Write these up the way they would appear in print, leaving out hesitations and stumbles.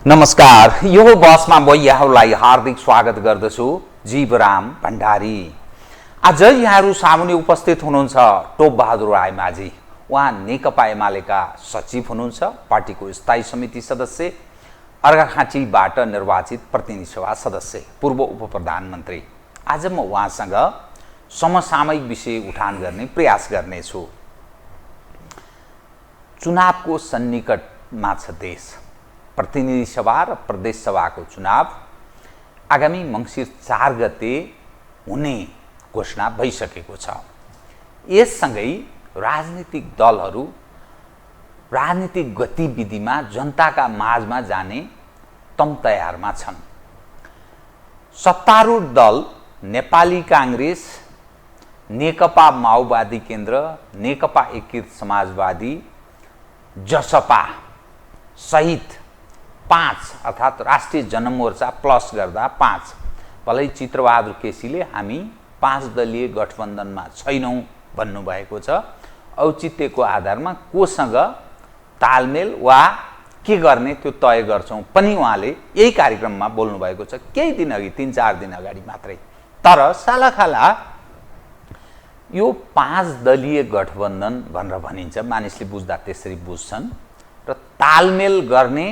नमस्कार, यो बसमा म यहाँहरूलाई हार्दिक स्वागत गर्दछु। जीवराम भण्डारी। आज यहाँहरू सामुन्ने उपस्थित हुनुहुन्छ टोपबहादुर रायमाझी। उहाँ नेकपा एमालेका सचिव हुनुहुन्छ, पार्टीको स्थायी समिति सदस्य, अर्घाखाँचीबाट निर्वाचित प्रतिनिधि सभा सदस्य, पूर्व उप प्रधानमन्त्री। आज म उहाँसँग समसामयिक विषय उठान गर्ने प्रयास गर्नेछु। चुनावको सन्निकटमा छ देश। प्रतिनिधि सभा र प्रदेश सभाको चुनाव आगामी मङ्सिर 4 गते हुने घोषणा भइसकेको छ। यससँगै राजनीतिक दलहरू राजनीतिक गतिविधिमा जनताका माझमा जाने तम तयारमा छन्। सत्तारूढ दल नेपाली काङ्ग्रेस, नेकपा माओवादी केन्द्र, नेकपा एकीकृत समाजवादी, जसपा सहित 5 अर्थात् राष्ट्रिय जनमोर्चा प्लस गर्दा 5, भलै चित्रबहादुर केसीले हामी 5 दलीय गठबन्धनमा छैनौँ भन्नुभएको छ। औचित्यको आधारमा कोसँग तालमेल वा के गर्ने त्यो तय गर्छौँ पनि उहाँले यही कार्यक्रममा बोल्नुभएको छ, केही दिन अघि, 3-4 दिन अगाडि मात्रै। तर सालाखाला यो 5 दलीय गठबन्धन भनेर भनिन्छ, मानिसले बुझ्दा त्यसरी बुझ्छन्। र तालमेल गर्ने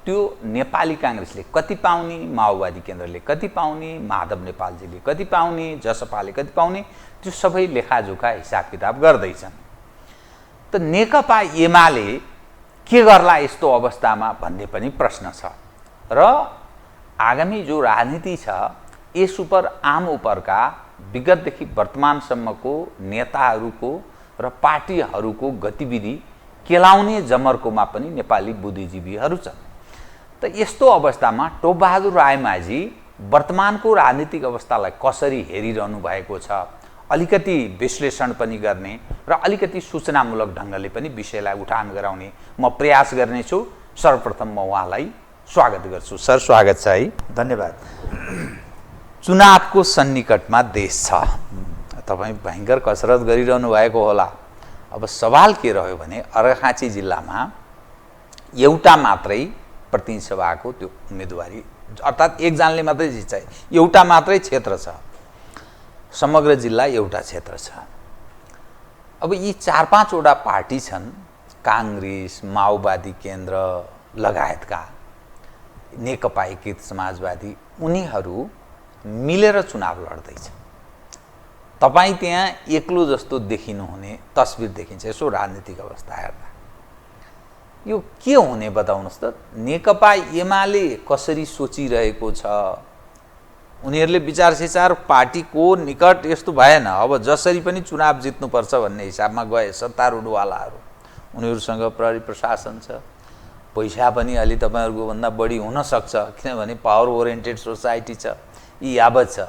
त्यो नेपाली काङ्ग्रेसले कति पाउने, माओवादी केन्द्रले कति पाउने, माधव नेपालजीले कति पाउने, जसपाले कति पाउने, त्यो सबै लेखाजोखा हिसाब किताब गर्दैछन्। त नेकपा एमाले के गर्ला यस्तो अवस्थामा भन्ने पनि प्रश्न छ। र आगामी जो राजनीति छ यस उपर आम उपरका विगतदेखि वर्तमानसम्मको नेताहरूको र पार्टीहरूको गतिविधि केलाउने जमर्कोमा पनि नेपाली बुद्धिजीवीहरू छन्। त यस्तो अवस्थामा टोपबहादुर रायमाझी वर्तमानको राजनीतिक अवस्थालाई कसरी हेरिरहनु भएको छ, अलिकति विश्लेषण पनि गर्ने र अलिकति सूचनामूलक ढङ्गले पनि विषयलाई उठान गराउने म प्रयास गर्नेछु। सर्वप्रथम म उहाँलाई स्वागत गर्छु। सर, स्वागत छ है। धन्यवाद। चुनावको सन्निकटमा देश छ, तपाईँ भयङ्कर कसरत गरिरहनु भएको होला। अब सवाल के रह्यो भने अर्घाखाँची जिल्लामा एउटा मात्रै प्रतिनिधि सभाको त्यो उम्मेदवारी, अर्थात् एकजनाले मात्रै जित्छ, एउटा मात्रै क्षेत्र छ, समग्र जिल्ला एउटा क्षेत्र छ। अब यी 4-5 वटा पार्टी छन्, काङ्ग्रेस, माओवादी केन्द्र लगायतका, नेकपा एकीकृत समाजवादी, उनीहरू मिलेर चुनाव लड्दैछ। तपाईँ त्यहाँ एक्लो जस्तो देखिनुहुने तस्बिर देखिन्छ यसो राजनीतिक अवस्था हेर्दा। यो के हुने बताउनुहोस् त। नेकपा एमाले कसरी सोचिरहेको छ? उनीहरूले विचार सिचार पार्टीको निकट यस्तो भएन, अब जसरी पनि चुनाव जित्नुपर्छ भन्ने हिसाबमा गए सत्तारूढवालाहरू। उनीहरूसँग प्रहरी प्रशासन छ, पैसा पनि अलि तपाईँहरूको भन्दा बढी हुनसक्छ, किनभने पावर ओरिएन्टेड सोसाइटी छ, यी यावत छ।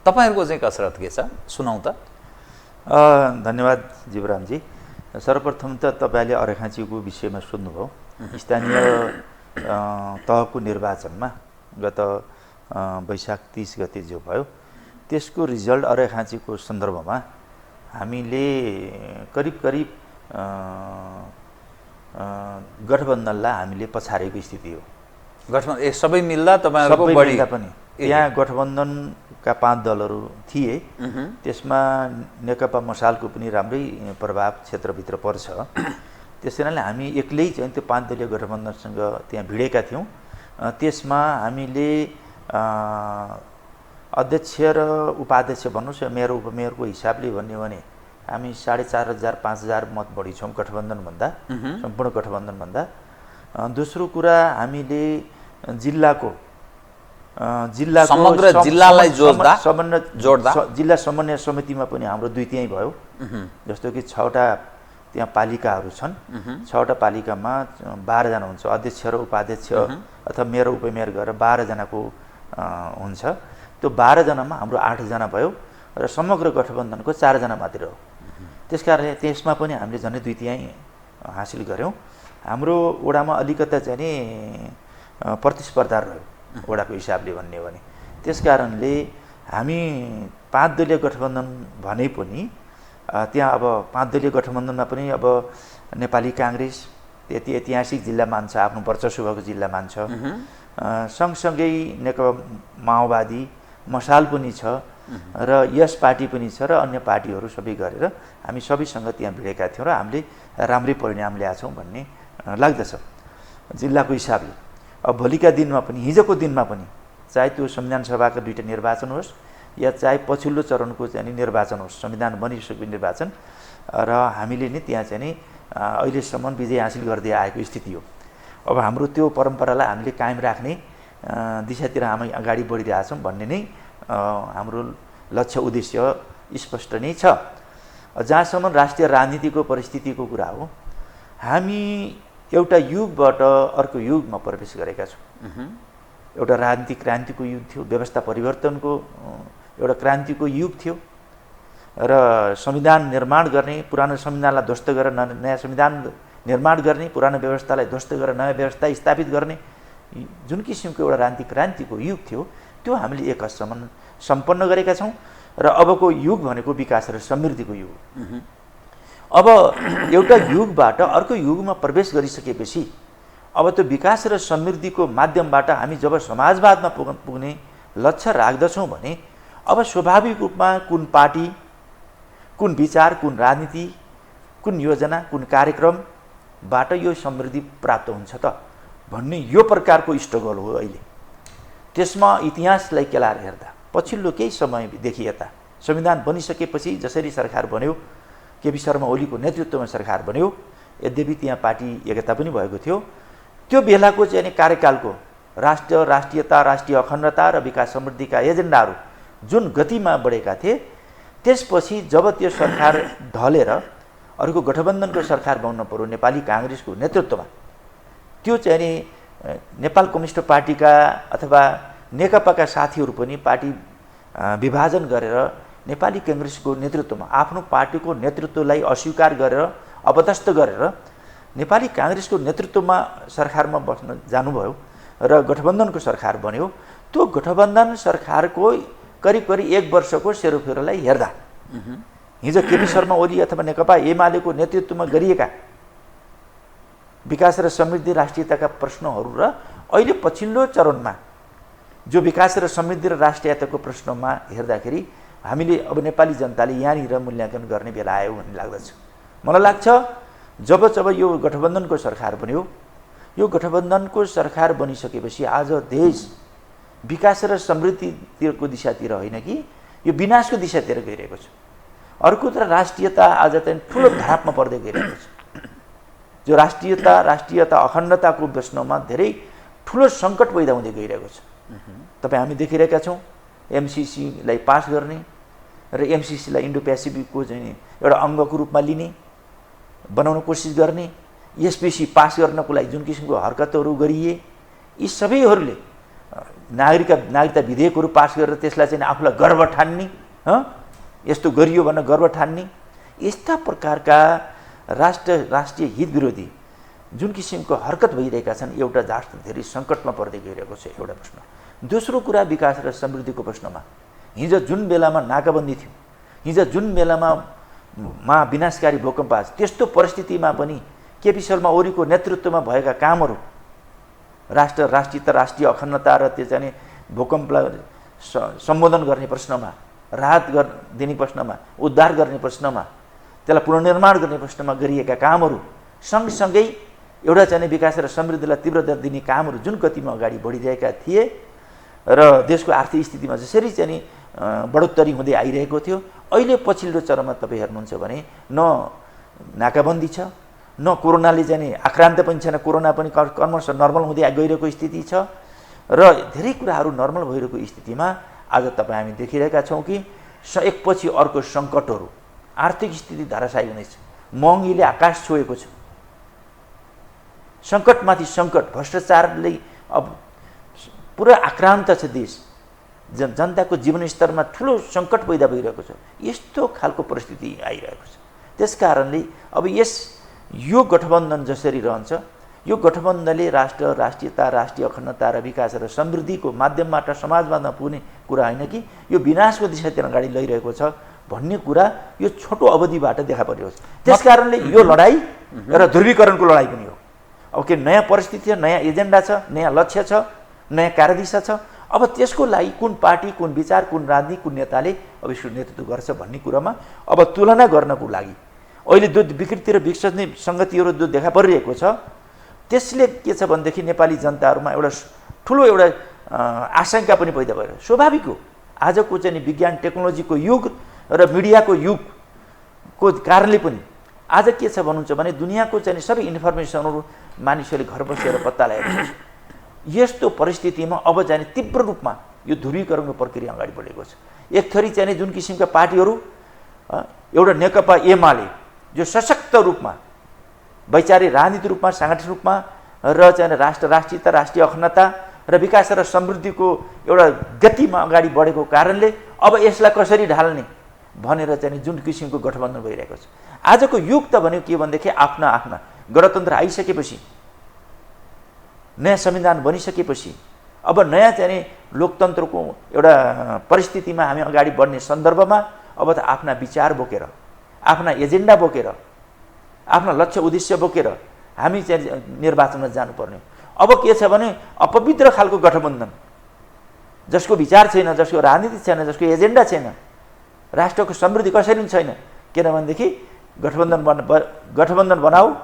तपाईँहरूको चाहिँ कसरत के छ, सुनाउँ त। धन्यवाद जीवरामजी। सर्वप्रथम त तपाईँले अर्घाखाँचीको विषयमा सोध्नुभयो। स्थानीय तहको निर्वाचनमा गत वैशाख 30 गते जो भयो त्यसको रिजल्ट अर्घाखाँचीको सन्दर्भमा हामीले करिब गठबन्धनलाई हामीले पछारेको स्थिति हो। गठबन्धन सबै मिल्दा तपाईँहरूको बढी पनि यहाँ गठबन्धनका 5 दलहरू थिए, त्यसमा नेकपा मसालको पनि राम्रै प्रभाव क्षेत्रभित्र पर्छ। त्यसैले हामी एक्लै चाहिँ त्यो 5 दलीय गठबन्धनसँग त्यहाँ भिडेका थियौँ। त्यसमा हामीले अध्यक्ष र उपाध्यक्ष भन्नुहोस् या मेयर उपमेयरको हिसाबले भन्यो भने हामी 4,500-5,000 मत बढी छौँ गठबन्धनभन्दा, सम्पूर्ण गठबन्धनभन्दा। दोस्रो कुरा, हामीले समग्र जिल्लालाई जोड्दा जिल्ला समन्वय समितिमा पनि हाम्रो 2/3 भयो। जस्तो कि 6वटा त्यहाँ पालिकाहरू छन्, 6वटा पालिकामा 12 जना हुन्छ, अध्यक्ष र उपाध्यक्ष अथवा मेयर उपमेयर गरेर 12 जनाको हुन्छ। त्यो 12 जनामा हाम्रो 8 जना भयो र समग्र गठबन्धनको 4 जना मात्रै हो। त्यसकारणले त्यसमा पनि हामीले झन् 2/3 हासिल गऱ्यौँ। हाम्रो वडामा अलिकता चाहिँ नि प्रतिस्पर्धा रह्यो वडाको हिसाबले भन्ने हो भने। त्यसकारणले हामी 5 दलीय गठबन्धन भने पनि त्यहाँ अब 5 दलीय गठबन्धनमा पनि अब नेपाली काङ्ग्रेस, त्यति ऐतिहासिक जिल्ला मान्छ, आफ्नो वर्चस्व भएको जिल्ला मान्छ। सँगसँगै नेकपा माओवादी मसाल पनि छ र यस पार्टी पनि छ र अन्य पार्टीहरू सबै गरेर हामी सबैसँग त्यहाँ भिडेका थियौँ र हामीले राम्रै परिणाम ल्याएछौँ भन्ने लाग्दछ जिल्लाको हिसाबले। अब भोलिका दिनमा पनि, हिजोको दिनमा पनि, चाहे त्यो संविधान सभाका 2टा निर्वाचन होस् या चाहे पछिल्लो चरणको चाहिँ निर्वाचन होस्, संविधान बनिसकेको निर्वाचन, र हामीले नि त्यहाँ चाहिँ नि अहिलेसम्म विजय हासिल गर्दै आएको स्थिति हो। अब हाम्रो त्यो परम्परालाई हामीले कायम राख्ने दिशातिर हामी अगाडि बढिरहेछौँ भन्ने नै हाम्रो लक्ष्य उद्देश्य स्पष्ट नै छ। जहाँसम्म राष्ट्रिय राजनीतिको परिस्थितिको कुरा हो, हामी एउटा युगबाट अर्को युगमा प्रवेश गरेका छौँ। एउटा राजनीतिक क्रान्तिको युग थियो, व्यवस्था परिवर्तनको एउटा क्रान्तिको युग थियो र संविधान निर्माण गर्ने, पुरानो संविधानलाई ध्वस्त गरेर नयाँ संविधान निर्माण गर्ने, पुरानो व्यवस्थालाई ध्वस्त गरेर नयाँ व्यवस्था स्थापित गर्ने जुन किसिमको एउटा राजनीतिक क्रान्तिको युग थियो, त्यो हामीले एक हदसम्म सम्पन्न गरेका छौँ र अबको युग भनेको विकास र समृद्धिको युग। अब एउटा युगबाट अर्को युगमा प्रवेश गरिसकेपछि अब त्यो विकास र समृद्धिको माध्यमबाट हामी जब समाजवादमा पुग्ने लक्ष्य राख्दछौँ भने अब स्वाभाविक रूपमा कुन पार्टी, कुन विचार, कुन राजनीति, कुन योजना, कुन कार्यक्रमबाट यो समृद्धि प्राप्त हुन्छ त भन्ने यो प्रकारको स्ट्रगल हो अहिले। त्यसमा इतिहासलाई केलाएर हेर्दा पछिल्लो केही समयदेखि यता संविधान बनिसकेपछि जसरी सरकार बन्यो, केपी शर्मा ओलीको नेतृत्वमा सरकार बन्यो, यद्यपि त्यहाँ पार्टी एकता पनि भएको थियो, त्यो बेलाको चाहिँ कार्यकालको राष्ट्रियता, राष्ट्रिय अखण्डता र विकास समृद्धिका एजेन्डाहरू जुन गतिमा बढेका थिए, त्यसपछि जब त्यो सरकार ढलेर अर्को गठबन्धनको सरकार बन्न पर्यो नेपाली काङ्ग्रेसको नेतृत्वमा, त्यो चाहिँ नि नेपाल कम्युनिस्ट पार्टीका अथवा नेकपाका साथीहरू पनि पार्टी विभाजन गरेर नेपाली काङ्ग्रेसको नेतृत्वमा आफ्नो पार्टीको नेतृत्वलाई अस्वीकार गरेर अपदस्थ गरेर नेपाली काङ्ग्रेसको नेतृत्वमा सरकारमा बस्न जानुभयो र गठबन्धनको सरकार बन्यो। त्यो गठबन्धन सरकारको करिब 1 वर्षको सेरोफेरोलाई हेर्दा हिजो केपी शर्मा ओली अथवा नेकपा एमालेको नेतृत्वमा गरिएका विकास र समृद्धि राष्ट्रियताका प्रश्नहरू र अहिले पछिल्लो चरणमा जो विकास र समृद्धि र राष्ट्रियताको प्रश्नमा हेर्दाखेरि हामीले अब नेपाली जनताले यहाँनिर मूल्याङ्कन गर्ने बेला आयो भन्ने लाग्दछ। मलाई लाग्छ जब यो गठबन्धनको सरकार बन्यो, यो गठबन्धनको सरकार बनिसकेपछि आज देश विकास र समृद्धिको दिशातिर होइन कि यो विनाशको दिशातिर गइरहेको छ। अर्को त राष्ट्रियता आज चाहिँ ठुलो धरापमा पर्दै गइरहेको छ। जो राष्ट्रियता अखण्डताको प्रश्नमा धेरै ठुलो सङ्कट पैदा हुँदै गइरहेको छ। तपाईँ हामी देखिरहेका छौँ एमसिसीलाई पास गर्ने र एमसिसीलाई इन्डो पेसिफिकको चाहिँ एउटा अङ्गको रूपमा लिने, बनाउन कोसिस गर्ने, एसपिसी पास गर्नको लागि जुन किसिमको हरकतहरू गरिए, यी सबैहरूले नागरिकता विधेयकहरू पास गरेर त्यसलाई चाहिँ आफूलाई गर्व ठान्ने, यस्तो गरियो भनेर गर्व ठान्ने, यस्ता प्रकारका राष्ट्रिय हित विरोधी जुन किसिमको हरकत भइरहेका छन्, एउटा राष्ट्र धेरै सङ्कटमा पर्दै गइरहेको छ एउटा प्रश्न। दोस्रो कुरा विकास र समृद्धिको प्रश्नमा हिजो जुन बेलामा नाकाबन्दी थियो, हिजो जुन बेलामा विनाशकारी भूकम्प आयो, त्यस्तो परिस्थितिमा पनि केपी शर्मा ओलीको नेतृत्वमा भएका कामहरू राष्ट्रियता, राष्ट्रिय अखण्डता र त्यो चाहिँ भूकम्पलाई सम्बोधन गर्ने प्रश्नमा, राहत दिने प्रश्नमा, उद्धार गर्ने प्रश्नमा, त्यसलाई पुनर्निर्माण गर्ने प्रश्नमा गरिएका कामहरू सँगसँगै एउटा चाहिँ विकास र समृद्धिलाई तीव्रता दिने कामहरू जुन गतिमा अगाडि बढिरहेका थिए र देशको आर्थिक स्थितिमा जसरी चाहिँ बढोत्तरी हुँदै आइरहेको थियो, अहिले पछिल्लो चरणमा तपाईँ हेर्नुहुन्छ भने न नाकाबन्दी छ, न कोरोनाले चाहिँ आक्रान्त पनि छैन, कोरोना पनि क्रमशः नर्मल हुँदै गइरहेको स्थिति छ र धेरै कुराहरू नर्मल भइरहेको स्थितिमा आज तपाईँ हामी देखिरहेका छौँ कि एकपछि अर्को सङ्कटहरू, आर्थिक स्थिति धराशायी हुँदैछ, महँगीले आकाश छोएको छ, सङ्कटमाथि सङ्कट, भ्रष्टाचारले अब पुरा आक्रान्त छ देश, जनताको जीवनस्तरमा ठुलो सङ्कट पैदा भइरहेको छ। यस्तो खालको परिस्थिति आइरहेको छ। त्यस कारणले अब यो गठबन्धन जसरी रहन्छ, यो गठबन्धनले राष्ट्रियता, राष्ट्रिय अखण्डता र विकास र समृद्धिको माध्यमबाट समाजवादमा पुग्ने कुरा होइन कि यो विनाशको दिशातिर अगाडि लैरहेको छ भन्ने कुरा यो छोटो अवधिबाट देखा परिरहेको छ। त्यस कारणले यो लडाइँ र ध्रुवीकरणको लडाइँ पनि हो। अब के नयाँ परिस्थिति छ, नयाँ एजेन्डा छ, नयाँ लक्ष्य छ, नयाँ कार्यदिशा छ। अब त्यसको लागि कुन पार्टी, कुन विचार, कुन राजनीति, कुन नेताले अब यसको नेतृत्व गर्छ भन्ने कुरामा अब तुलना गर्नको लागि अहिले जो विकृति र विकसित सङ्गतिहरू जो देखा परिरहेको छ, त्यसले के छ भनेदेखि नेपाली जनताहरूमा एउटा ठुलो एउटा आशंका पनि पैदा भयो। स्वाभाविक हो, आजको चाहिँ विज्ञान टेक्नोलोजीको युग र मिडियाको युगको कारणले पनि आज के छ भन्नुहुन्छ भने दुनियाँको चाहिँ सबै इन्फर्मेसनहरू मानिसहरूले घर बसेर पत्ता लगाएको छ। यस्तो परिस्थितिमा अब चाहिँ तीव्र रूपमा यो ध्रुवीकरणको प्रक्रिया अगाडि बढेको छ। एक थरी चाहिँ जुन किसिमका पार्टीहरू एउटा नेकपा एमाले जो सशक्त रूपमा वैचारिक राजनीतिक रूपमा, सांगठनिक रूपमा र चाहिँ राष्ट्रियता, राष्ट्रिय अखण्डता र विकास र समृद्धिको एउटा गतिमा अगाडि बढेको कारणले अब यसलाई कसरी ढाल्ने भनेर चाहिँ जुन किसिमको गठबन्धन भइरहेको छ। आजको युग त भनेको के भनेदेखि आफ्ना आफ्ना गणतन्त्र आइसकेपछि, नयाँ संविधान बनिसकेपछि अब नयाँ चाहिँ लोकतन्त्रको एउटा परिस्थितिमा हामी अगाडि बढ्ने सन्दर्भमा अब त आफ्ना विचार बोकेर, आफ्ना एजेन्डा बोकेर, आफ्ना लक्ष्य उद्देश्य बोकेर हामी चाहिँ निर्वाचनमा जानुपर्ने। अब के छ भने अपवित्र खालको गठबन्धन, जसको विचार छैन, जसको राजनीति छैन, जसको एजेन्डा छैन, राष्ट्रको समृद्धि कसरी छैन। किनभनेदेखि गठबन्धन बनाऊ,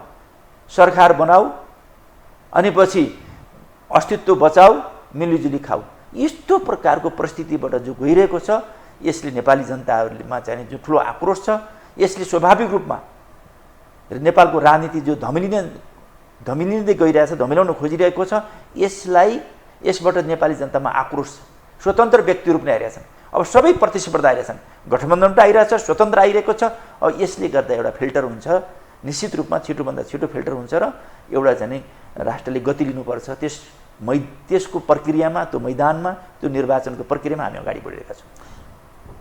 सरकार बनाऊ, अनि पछि अस्तित्व बचाऊ, मिलिजुली खाऊ, यस्तो प्रकारको परिस्थितिबाट जो गइरहेको छ, यसले नेपाली जनताहरूमा चाहिँ जो ठुलो आक्रोश छ, यसले स्वाभाविक रूपमा नेपालको राजनीति जो धमिलिँदै गइरहेछ, धमिलाउन खोजिरहेको छ, यसबाट नेपाली जनतामा आक्रोश छ। स्वतन्त्र व्यक्तिहरू पनि आइरहेछन्, अब सबै प्रतिस्पर्धा आइरहेछन्, गठबन्धन पनि आइरहेछ, स्वतन्त्र आइरहेको छ। अब यसले गर्दा एउटा फिल्टर हुन्छ, निश्चित रूपमा छिटोभन्दा छिटो फिल्टर हुन्छ र एउटा चाहिँ राष्ट्रले गति लिनुपर्छ। त्यसको प्रक्रियामा, त्यो मैदानमा, त्यो निर्वाचनको प्रक्रियामा हामी अगाडि बढिरहेका छौँ।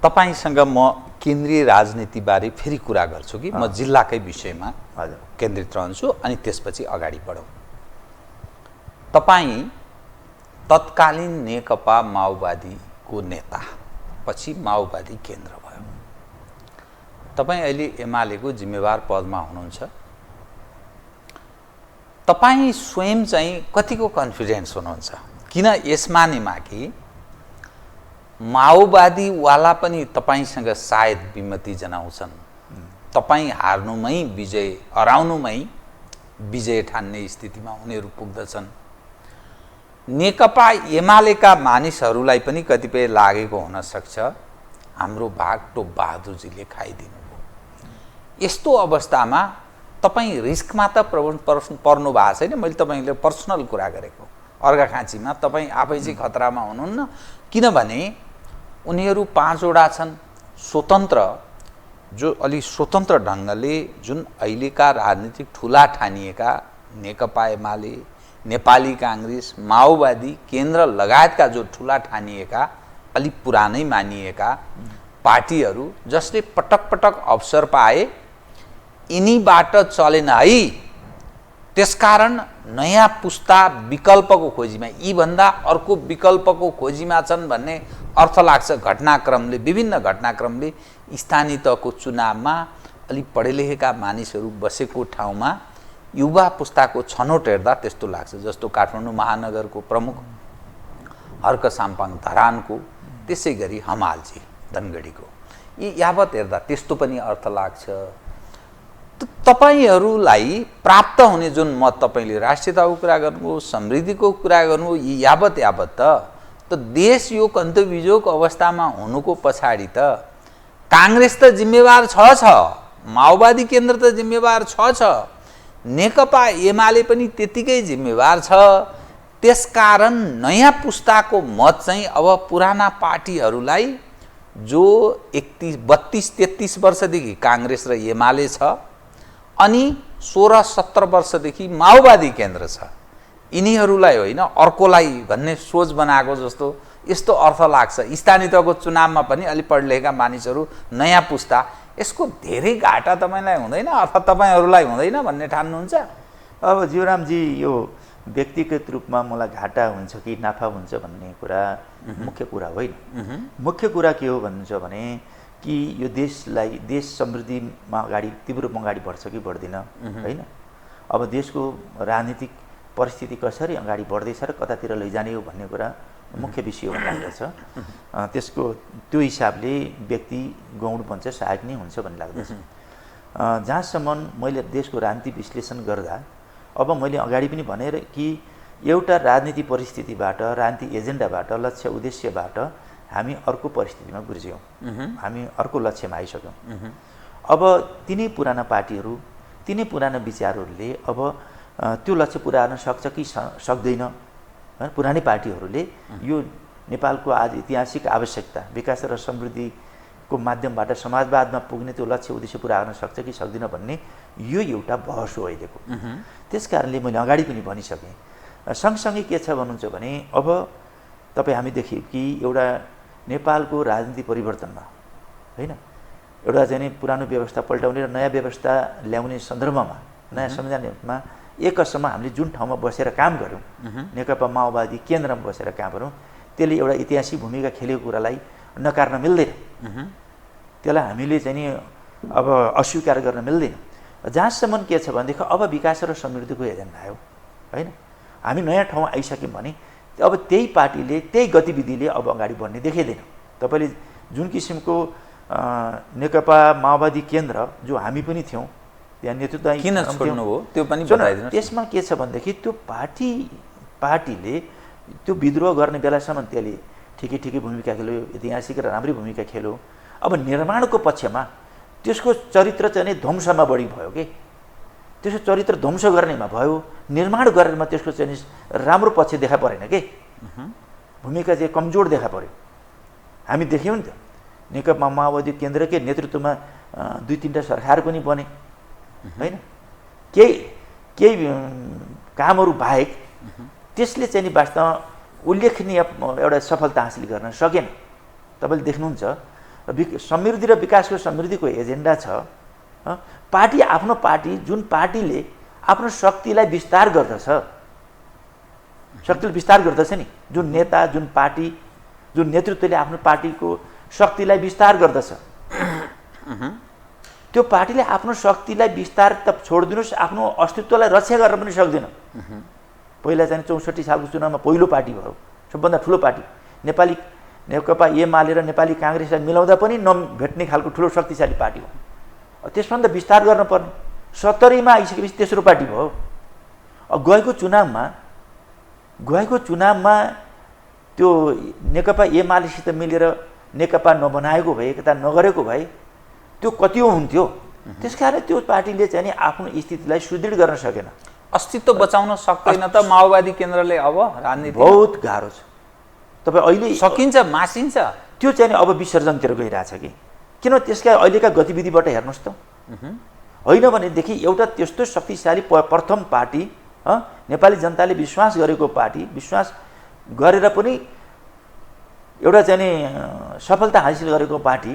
तपाईसँग म केन्द्रीय राजनीतिबारे फेरि कुरा गर्छु कि म जिल्लाकै विषयमा केन्द्रित रहन्छु अनि त्यसपछि अगाडि बढौँ। तपाईँ तत्कालीन नेकपा माओवादीको नेता, पछि माओवादी केन्द्र भयो। तपाईँ अहिले एमालेको जिम्मेवार पदमा हुनुहुन्छ। तपाईँ स्वयं चाहिँ कतिको कन्फिडेन्स हुनुहुन्छ? किन यसमा निमा कि माओवादीवाला पनि तपाईँसँग सायद विमति जनाउँछन्, तपाईँ हार्नुमै विजय, हराउनुमै विजय ठान्ने स्थितिमा उनीहरू पुग्दछन्। नेकपा एमालेका मानिसहरूलाई पनि कतिपय लागेको हुनसक्छ हाम्रो भाग टोप बहादुरजीले खाइदिनु भयो। यस्तो अवस्थामा तपाईँ रिस्कमा त पर्नु भएको छैन। मैले तपाईँले पर्सनल कुरा गरेको, अर्घाखाँचीमा तपाईँ आफै चाहिँ खतरामा हुनुहुन्न। किनभने उनीहरू 5 वटा छन् स्वतन्त्र, जो अलि स्वतन्त्र ढङ्गले जुन अहिलेका राजनीतिक ठुला ठानिएका नेकपा एमाले, नेपाली काङ्ग्रेस, माओवादी केन्द्र लगायतका जो ठुला ठानिएका अलिक पुरानै मानिएका पार्टीहरू, जसले पटक पटक अवसर पाए, यिनीबाट चलेन है। त्यसकारण नयाँ पुस्ता विकल्पको खोजीमा, यीभन्दा अर्को विकल्पको खोजीमा छन् भन्ने अर्थ लाग्छ। घटनाक्रमले, विभिन्न घटनाक्रमले स्थानीय तहको चुनावमा अलिक पढेलेखेका मानिसहरू बसेको ठाउँमा युवा पुस्ताको छनौट हेर्दा त्यस्तो लाग्छ। जस्तो काठमाडौँ महानगरको प्रमुख हर्क साम्पाङ धरानको, त्यसै गरी हमालजी धनगढीको, यी यावत हेर्दा त्यस्तो पनि अर्थ लाग्छ। तपाईहरूलाई प्राप्त हुने जुन मत, तपाईँले राष्ट्रियताको कुरा गर्नुभयो, समृद्धिको कुरा गर्नुभयो, यी यावत त देश यो कन्तबिजोग अवस्थामा हुनुको पछाडि त काङ्ग्रेस त जिम्मेवार छ, माओवादी केन्द्र त जिम्मेवार छ, नेकपा एमाले पनि त्यतिकै जिम्मेवार छ। त्यसकारण नयाँ पुस्ताको मत चाहिँ अब पुराना पार्टीहरूलाई, जो 32-33 वर्षदेखि काङ्ग्रेस र एमाले छ अनि 16-17 वर्षदेखि माओवादी केन्द्र छ, यिनीहरूलाई होइन अर्कोलाई भन्ने सोच बनाएको जस्तो यस्तो अर्थ लाग्छ। स्थानीय तहको चुनावमा पनि अलि पढेलेखेका मानिसहरू, नयाँ पुस्ता, यसको धेरै घाटा तपाईँलाई हुँदैन अर्थात् तपाईँहरूलाई हुँदैन भन्ने ठान्नुहुन्छ? अब जीवरामजी, यो व्यक्तिगत रूपमा मलाई घाटा हुन्छ कि नाफा हुन्छ भन्ने कुरा मुख्य कुरा होइन। मुख्य कुरा के हो भन्नुहुन्छ भने कि यो देश समृद्धिमा अगाडि तीव्र रूपमा अगाडि बढ्छ कि बढ्दैन होइन। अब देशको राजनीतिक परिस्थिति कसरी अगाडि बढ्दैछ र कतातिर लैजाने हो भन्ने कुरा मुख्य विषय हो लाग्दछ। त्यसको त्यो हिसाबले व्यक्ति गौण बन्छ, सहायक नै हुन्छ भन्ने लाग्दछ। जहाँसम्म मैले देशको राजनीतिक विश्लेषण गर्दा अब मैले अगाडि पनि भनेर कि एउटा राजनीतिक परिस्थितिबाट, राजनीतिक एजेन्डाबाट, लक्ष्य उद्देश्यबाट हामी अर्को परिस्थितिमा गुर्ज्यौँ, हामी अर्को लक्ष्यमा आइसक्यौँ। अब तिनै पुराना पार्टीहरू, तिनै पुराना विचारहरूले अब त्यो लक्ष्य पुरा गर्न सक्छ कि सक्दैन। पुरानै पार्टीहरूले यो नेपालको आज ऐतिहासिक आवश्यकता विकास र समृद्धिको माध्यमबाट समाजवादमा पुग्ने त्यो लक्ष्य उद्देश्य पुरा गर्न सक्छ कि सक्दैन भन्ने यो एउटा बहस हो अहिलेको। त्यस कारणले मैले अगाडि पनि भनिसकेँ। सँगसँगै के छ भन्नुहुन्छ भने अब तपाईँ हामी देख्यौँ कि एउटा नेपालको राजनीति परिवर्तनमा होइन, एउटा चाहिँ पुरानो व्यवस्था पल्टाउने र नयाँ व्यवस्था ल्याउने सन्दर्भमा, नयाँ संविधानमा एकसम्म हामीले जुन ठाउँमा बसेर काम गऱ्यौँ, नेकपा माओवादी केन्द्रमा बसेर काम गऱ्यौँ, त्यसले एउटा ऐतिहासिक भूमिका खेलेको कुरालाई नकार्न मिल्दैन। त्यसलाई हामीले चाहिँ नि अब अस्वीकार गर्न मिल्दैन। जहाँसम्म के छ भनेदेखि अब विकास र समृद्धिको एजेन्डा आयो होइन, हामी नयाँ ठाउँमा आइसक्यौँ भने अब त्यही पार्टीले त्यही गतिविधिले अब अगाडि बढ्ने देखिँदैन। तपाईँले जुन किसिमको नेकपा माओवादी केन्द्र जो हामी पनि थियौँ त्यहाँ नेतृत्व किन छोड्नु हो त्यो पनि बताइदिनु। त्यसमा के छ भनेदेखि त्यो पार्टीले त्यो विद्रोह गर्ने बेलासम्म त्यसले ठिकै भूमिका खेल्यो, ऐतिहासिक र राम्रै भूमिका खेल्यो। अब निर्माणको पक्षमा त्यसको चरित्र चाहिँ नि ध्वंसमा बढी भयो कि, त्यसको चरित्र ध्वंस गर्नेमा भयो, निर्माण गरेरमा त्यसको चाहिँ राम्रो पक्ष देखा परेन कि, भूमिका चाहिँ कमजोर देखा पर्यो। हामी देख्यौँ नि त नेकपा माओवादी केन्द्रकै नेतृत्वमा 2-3टा सरकार पनि बने होइन, केही कामहरू बाहेक त्यसले चाहिँ नि वास्तवमा उल्लेखनीय एउटा सफलता हासिल गर्न सकेन। तपाईँले देख्नुहुन्छ समृद्धि र विकासको समृद्धिको एजेन्डा छ। पार्टी आफ्नो पार्टी जुन पार्टीले आफ्नो शक्तिलाई विस्तार गर्दछ, शक्तिले विस्तार गर्दछ नि, जुन नेता जुन पार्टी जुन नेतृत्वले आफ्नो पार्टीको शक्तिलाई विस्तार गर्दछ, त्यो पार्टीले आफ्नो शक्तिलाई विस्तार त छोडिदिनुहोस्, आफ्नो अस्तित्वलाई रक्षा गर्न पनि सक्दैन। पहिला चाहिँ 64 सालको चुनावमा पहिलो पार्टी भयो, सबभन्दा ठुलो पार्टी। नेपाली नेकपा एमाले र नेपाली काङ्ग्रेसलाई मिलाउँदा पनि नभेट्ने खालको ठुलो शक्तिशाली पार्टी हो। त्यसमा त विस्तार गर्नुपर्ने। 70मा आइसकेपछि तेस्रो पार्टी भयो। गएको चुनावमा त्यो नेकपा एमालेसित मिलेर नेकपा नबनाएको भए, एकता नगरेको भए त्यो कतियो हुन्थ्यो। त्यसकारण त्यो पार्टीले चाहिँ नि आफ्नो स्थितिलाई सुदृढ गर्न सकेन। अस्तित्व बचाउन सक्दैन त माओवादी केन्द्रले। अब राजनीति बहुत गाह्रो छ। तपाईँ अहिले सकिन्छ, मासिन्छ, त्यो चाहिँ नि अब विसर्जनतिर गइरहेछ कि किन त्यसका अहिलेका गतिविधिबाट हेर्नुहोस् त। होइन भनेदेखि एउटा त्यस्तो शक्तिशाली प्रथम पार्टी, नेपाली जनताले विश्वास गरेको पार्टी, विश्वास गरेर पनि एउटा चाहिँ नि सफलता हासिल गरेको पार्टी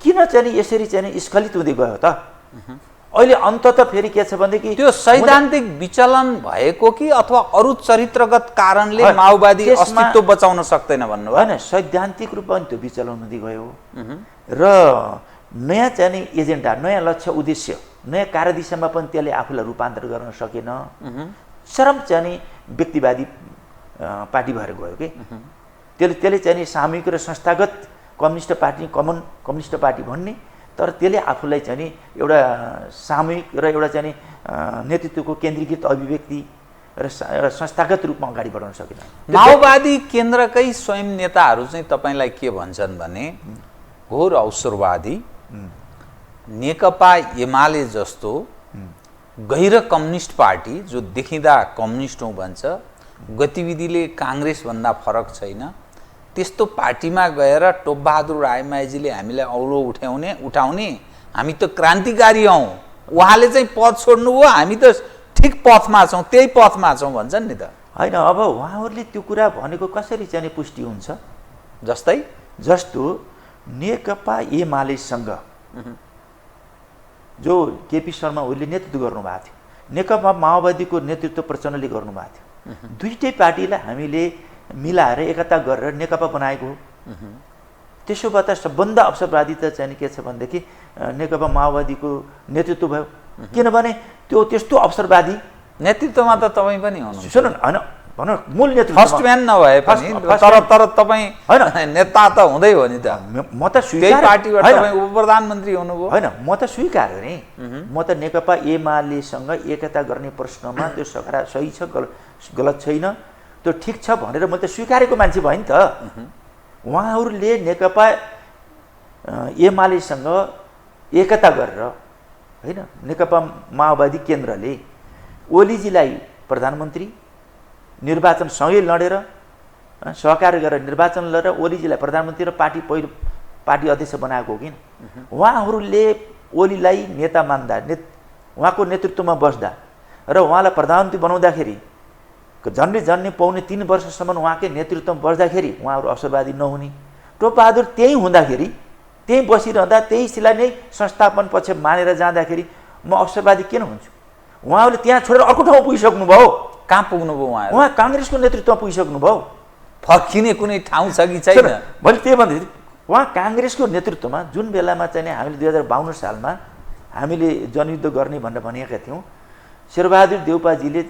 किन चाहिँ नि यसरी चाहिँ नि स्खलित हुँदै गयो त। अहिले अन्तत फेरि के छ भनेदेखि त्यो सैद्धान्तिक विचलन भएको कि अथवा अरू चरित्रगत कारणले माओवादी अस्तित्व बचाउन सक्दैन भन्नु होइन, सैद्धान्तिक रूपमा त्यो विचलन हुँदै गयो र नयाँ चाहिँ नि एजेन्डा, नयाँ लक्ष्य उद्देश्य, नयाँ कार्यदिशामा पनि त्यसले आफूलाई रूपान्तर गर्न सकेन। चरम चाहिँ नि व्यक्तिवादी पार्टी भएर गयो कि त्यसले चाहिँ नि सामूहिक र संस्थागत कम्युनिस्ट पार्टी भन्ने, तर त्यसले आफूलाई चाहिँ नि एउटा सामूहिक र एउटा चाहिँ नि नेतृत्वको केन्द्रीकृत अभिव्यक्ति र एउटा संस्थागत रूपमा अगाडि बढाउन सकेन। माओवादी केन्द्रकै स्वयं नेताहरू चाहिँ तपाईँलाई के भन्छन् भने घोर अवसरवादी नेकपा एमाले जस्तो गैर कम्युनिस्ट पार्टी जो देखिँदा कम्युनिस्ट हौँ भन्छ, गतिविधिले काङ्ग्रेसभन्दा फरक छैन, त्यस्तो पार्टीमा गएर टोपबहादुर रायमाझीले हामीलाई औलो उठाउने हामी त क्रान्तिकारी हौँ, उहाँले चाहिँ पद छोड्नुभयो, हामी त ठिक पथमा छौँ, त्यही पथमा छौँ भन्छन् नि त। होइन, अब उहाँहरूले त्यो कुरा भनेको कसरी चाहिँ पुष्टि हुन्छ? जस्तो नेकपा एमालेसँग जो केपी शर्मा ओलीले नेतृत्व गर्नुभएको थियो, नेकपा माओवादीको नेतृत्व प्रचण्डले गर्नुभएको थियो, दुईटै पार्टीलाई हामीले मिलाएर एकता गरेर नेकपा बनाएको हो। त्यसोबाट सबभन्दा अवसरवादी त चाहिँ के छ भनेदेखि नेकपा माओवादीको नेतृत्व भयो। किनभने त्यो त्यस्तो अवसरवादी नेतृत्वमा त तपाईँ पनि हुनुहुन्छ। सुन होइन भनौँ मूल नेतृत्व फर्स्ट म्यान नभए पनि तर तपाईँ होइन नेता त हुँदै हो नि त। म त त्यही स्वीकार पार्टीबाट तपाईँ उपप्रधानमन्त्री हुनुभयो। होइन म त स्वीकार गरेँ। म त नेकपा एमालेसँग एकता गर्ने प्रश्नमा त्यो सही छ गलत छैन त्यो ठिक छ भनेर म त स्वीकारेको मान्छे भयो नि त। उहाँहरूले नेकपा एमालेसँग एकता गरेर होइन नेकपा माओवादी केन्द्रले ओलीजीलाई प्रधानमन्त्री निर्वाचन सँगै लडेर सहकार्य गरेर निर्वाचन लडेर ओलीजीलाई प्रधानमन्त्री र पार्टी अध्यक्ष बनाएको हो किन। उहाँहरूले ओलीलाई नेता मान्दा उहाँको नेतृत्वमा बस्दा र उहाँलाई प्रधानमन्त्री बनाउँदाखेरि झन्डै पाउने 3 वर्षसम्म उहाँकै नेतृत्वमा बस्दाखेरि उहाँहरू अवसरवादी नहुने, टोपबहादुर त्यहीँ हुँदाखेरि त्यहीँ बसिरहँदा त्यहीलाई नै संस्थापन पक्ष मानेर जाँदाखेरि म अवसरवादी किन हुन्छु। उहाँहरूले त्यहाँ छोडेर अर्को ठाउँमा पुगिसक्नु भयो। कहाँ पुग्नुभयो उहाँ? उहाँ काङ्ग्रेसको नेतृत्वमा पुगिसक्नु भयो। फर्किने कुनै ठाउँ छ कि छैन? मैले त्यही भन्दाखेरि उहाँ काङ्ग्रेसको नेतृत्वमा जुन बेलामा चाहिँ हामीले 2052 सालमा हामीले जनयुद्ध गर्ने भनेर भनेका थियौँ, शेरबहादुर देउपाजीले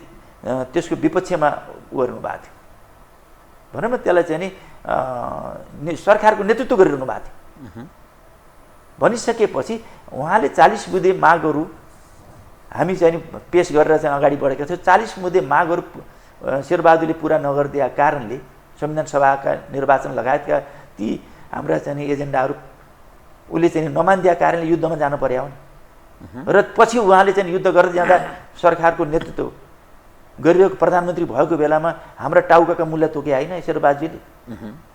त्यसको विपक्षमा गर्नुभएको थियो। भनौँ न त्यसलाई चाहिँ नि सरकारको नेतृत्व गरिरहनु भएको थियो। भनिसकेपछि उहाँले 40 बुँदे मागहरू हामी चाहिँ पेस गरेर चाहिँ अगाडि बढेका थियौँ। 40 बुँदे मागहरू शेरबहादुरले पुरा नगरिदिएका कारणले संविधान सभाका निर्वाचन लगायतका ती हाम्रा चाहिँ एजेन्डाहरू उसले चाहिँ नमानिदिएका कारणले युद्धमा जानु पर्यो नि। र पछि उहाँले चाहिँ युद्ध गर्दै जाँदा सरकारको नेतृत्व गरिरहेको प्रधानमन्त्री भएको बेलामा हाम्रा टाउकाका मूल्य तोके होइन शेरबहादुरले।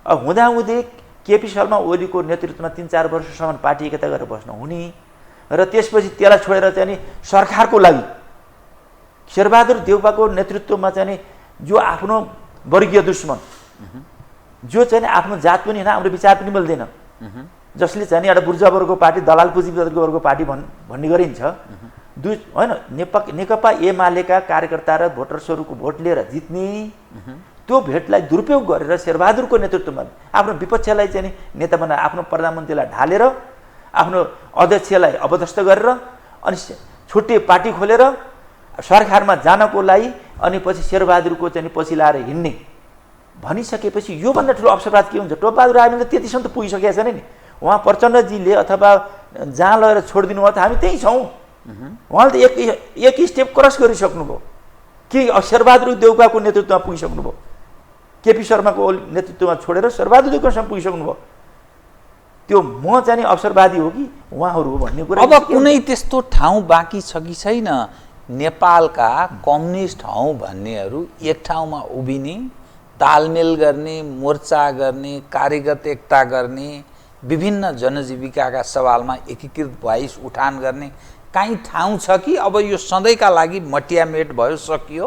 अब हुँदाहुँदै केपी शर्मा ओलीको नेतृत्वमा 3-4 वर्षसम्म पार्टी एकता गरेर बस्नु हुने र त्यसपछि त्यसलाई छोडेर चाहिँ नि सरकारको लागि शेरबहादुर देउपाको नेतृत्वमा चाहिँ जो आफ्नो वर्गीय दुश्मन जो चाहिँ आफ्नो जात पनि होइन हाम्रो विचार पनि मिल्दैन, जसले चाहिँ एउटा बुर्जावर्गको पार्टी दलाल पुँजीवर्गको पार्टी भन्ने गरिन्छ होइन नेकपा एमालेका कार्यकर्ता र भोटर्सहरूको भोट लिएर जित्ने त्यो भेटलाई दुरुपयोग गरेर शेरबहादुरको नेतृत्वमा आफ्नो विपक्षलाई चाहिँ नेता बनाएर आफ्नो प्रधानमन्त्रीलाई ढालेर आफ्नो अध्यक्षलाई अबदस्त गरेर अनि छुट्टै पार्टी खोलेर सरकारमा जानको लागि अनि पछि शेरबहादुरको चाहिँ पछि लाएर हिँड्ने भनिसकेपछि योभन्दा ठुलो अवसरवाद के हुन्छ। टोपबहादुर आर्मीले त्यतिसम्म त पुगिसकेका छैन नि। उहाँ प्रचण्डजीले अथवा जहाँ लगेर छोडिदिनु भयो त हामी त्यहीँ छौँ। उहाँले त एक स्टेप क्रस गरिसक्नुभयो कि शेरबहादुर देउपाको नेतृत्वमा पुगिसक्नुभयो, केपी शर्माको नेतृत्वमा छोडेर शेरबहादुर देउपासँग पुगिसक्नुभयो। त्यो म चाहिँ अवसरवादी हो कि उहाँहरू हो भन्ने कुरा। अब कुनै त्यस्तो ठाउँ बाँकी छ कि छैन नेपालका कम्युनिस्ट हौँ भन्नेहरू एक ठाउँमा उभिने, तालमेल गर्ने, मोर्चा गर्ने, कार्यगत एकता गर्ने, विभिन्न जनजीविकाका सवालमा एकीकृत भोइस उठान गर्ने काहीँ ठाउँ छ कि अब यो सधैँका लागि मटियामेट भयो सकियो?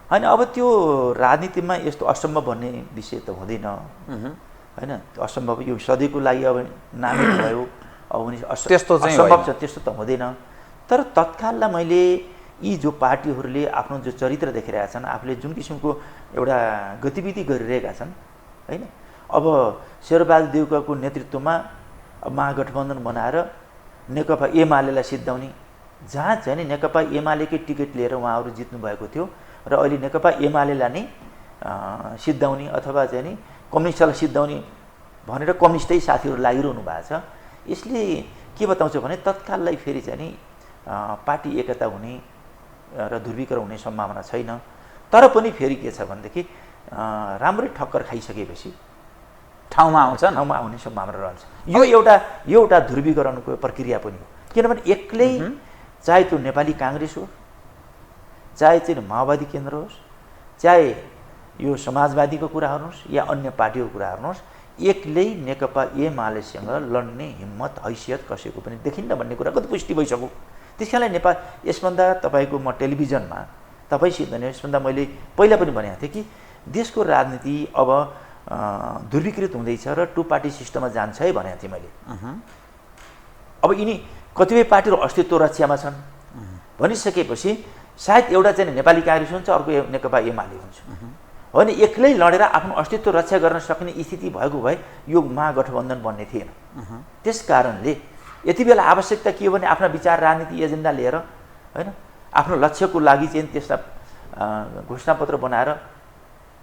होइन अब त्यो राजनीतिमा यस्तो असम्भव भन्ने विषय त हुँदैन होइन। असम्भव यो सधैँको लागि अब नामै भयो अब त्यस्तो चाहिँ असम्भव छ त्यस्तो त हुँदैन। तर तत्काललाई मैले यी जो पार्टीहरूले आफ्नो जो चरित्र देखिरहेका छन्, आफूले जुन किसिमको एउटा गतिविधि गरिरहेका छन् होइन। अब शेरबहादुर देउपाको नेतृत्वमा महागठबन्धन बनाएर नेकपा एमालेलाई सिद्धाउने, जहाँ चाहिँ नि नेकपा एमालेकै टिकट लिएर उहाँहरू जित्नु भएको थियो र अहिले नेकपा एमालेलाई नै सिद्धाउने अथवा चाहिँ नि कम्युनिस्टलाई सिद्धाउने भनेर कम्युनिस्टै साथीहरू लागिरहनु भएको छ। यसले के बताउँछ भने तत्काललाई फेरि चाहिँ नि पार्टी एकता हुने र ध्रुवीकरण हुने सम्भावना छैन। तर पनि फेरि के छ भनेदेखि राम्रै ठक्कर खाइसकेपछि ठाउँमा आउने सम्भावना रहन्छ। यो एउटा ध्रुवीकरणको प्रक्रिया पनि हो। किनभने एक्लै चाहे त्यो नेपाली काङ्ग्रेस होस्, चाहे चाहिँ माओवादी केन्द्र होस्, चाहे यो समाजवादीको कुरा हेर्नुहोस् या अन्य पार्टीको कुरा हेर्नुहोस्, एक्लै नेकपा एमालेसँग लड्ने हिम्मत हैसियत कसैको पनि देखिन्न भन्ने कुराको त पुष्टि भइसक्यो। त्यस कारणले नेपाल यसभन्दा तपाईँको म टेलिभिजनमा तपाईँसित यसभन्दा मैले पहिला पनि भनेको थिएँ कि देशको राजनीति अब ध्रुवीकृत हुँदैछ र टु पार्टी सिस्टममा जान्छ है भनेको थिएँ मैले। अब यिनी कतिपय पार्टीहरू अस्तित्व रक्षामा छन् भनिसकेपछि सायद एउटा चाहिँ नेपाली काङ्ग्रेस हुन्छ, अर्को नेकपा एमाले हुन्छ होइन। एक्लै लडेर आफ्नो अस्तित्व रक्षा गर्न सक्ने स्थिति भएको भए यो महागठबन्धन बन्ने थिएन। त्यस कारणले यति बेला आवश्यकता के हो भने आफ्ना विचार राजनीति एजेन्डा लिएर होइन आफ्नो लक्ष्यको लागि चाहिँ त्यसलाई घोषणापत्र बनाएर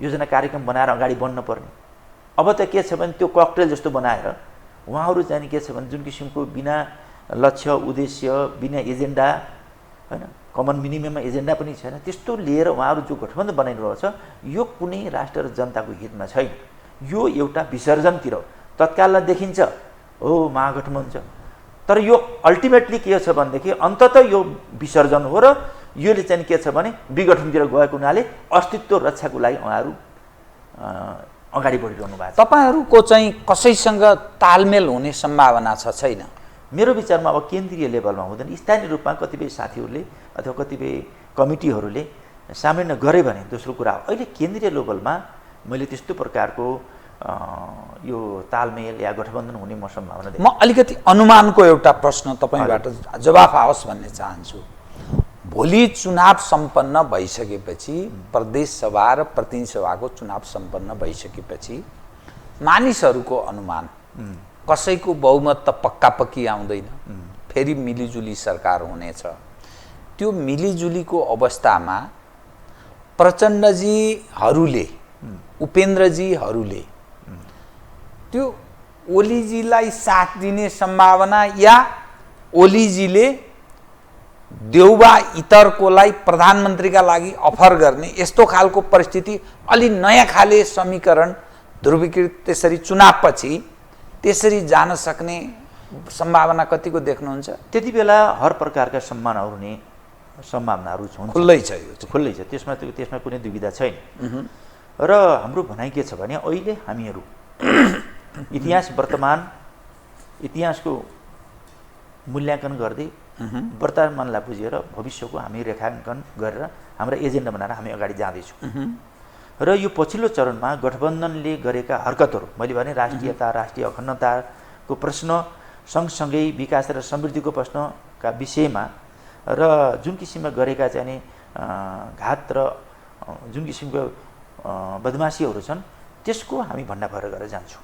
योजना कार्यक्रम बनाएर अगाडि बढ्न पर्ने। अब त के छ भने त्यो ककटेल जस्तो बनाएर उहाँहरू चाहिँ के छ भने जुन किसिमको बिना लक्ष्य उद्देश्य बिना एजेन्डा हैन कमन मिनिमममा एजेन्डा पनि छैन त्यस्तो लिएर उहाँहरू जो गठबन्धन बनाइरहेको छ यो कुनै राष्ट्र र जनताको हितमा छैन। यो एउटा विसर्जनतिर तत्काललाई देखिन्छ हो महागठबन्धन छ, तर यो अल्टिमेटली के छ भनेदेखि अन्ततः यो विसर्जन हो र योले चाहिँ के छ भने विघटनतिर गएको हुनाले अस्तित्व रक्षाको लागि उहाँहरू अगाडि बढिरहनु भएको छ। तपाईहरूको चाहिँ कसैसँग तालमेल हुने सम्भावना छ छैन? मेरो विचारमा अब केन्द्रीय लेभलमा हुँदैन, स्थानीय रूपमा कतिपय साथीहरूले अथवा कतिपय कमिटीहरूले सामान्य गरे भने दोस्रो कुरा हो। अहिले केन्द्रीय लेभलमा मैले त्यस्तो प्रकारको यो तालमेल या गठबन्धन हुने म सम्भावना देख्छु। म अलिकति अनुमानको एउटा प्रश्न तपाईँबाट जवाफ आओस् भन्ने चाहन्छु। भोलि चुनाव सम्पन्न भइसकेपछि प्रदेश सभा र प्रतिनिधि सभाको चुनाव सम्पन्न भइसकेपछि मानिसहरूको अनुमान कसैको बहुमत त पक्का पक्की आउँदैन, फेरि मिलिजुली सरकार हुनेछ। त्यो मिलिजुलीको अवस्थामा प्रचण्डजीहरूले उपेन्द्रजीहरूले त्यो ओलीजीलाई साथ दिने सम्भावना या ओलीजीले देउबा इतरकोलाई प्रधानमन्त्रीका लागि अफर गर्ने यस्तो खालको परिस्थिति अलि नयाँ खाले समीकरण ध्रुवीकृत त्यसरी चुनावपछि त्यसरी जान सक्ने सम्भावना कतिको देख्नुहुन्छ? त्यति बेला हर प्रकारका सम्मानहरू हुने सम्भावनाहरू छन्, खुल्लै छ, यो खुल्लै छ, त्यसमा कुनै दुविधा छैन। र हाम्रो भनाइ के छ भने अहिले हामीहरू इतिहास वर्तमान इतिहासको मूल्याङ्कन गर्दै वर्तमानलाई बुझेर भविष्यको हामी रेखाङ्कन गरेर हाम्रो एजेन्डा बनाएर हामी अगाडि जाँदैछौँ। र यो पछिल्लो चरणमा गठबन्धनले गरेका हरकतहरू मैले भने राष्ट्रियता राष्ट्रिय अखण्डताको प्रश्न सँगसँगै विकास र समृद्धिको प्रश्नका विषयमा र जुन किसिममा गरेका चाहिँ घात र जुन किसिमको बदमासीहरू छन् त्यसको हामी भण्डाफोर गरेर जान्छौँ।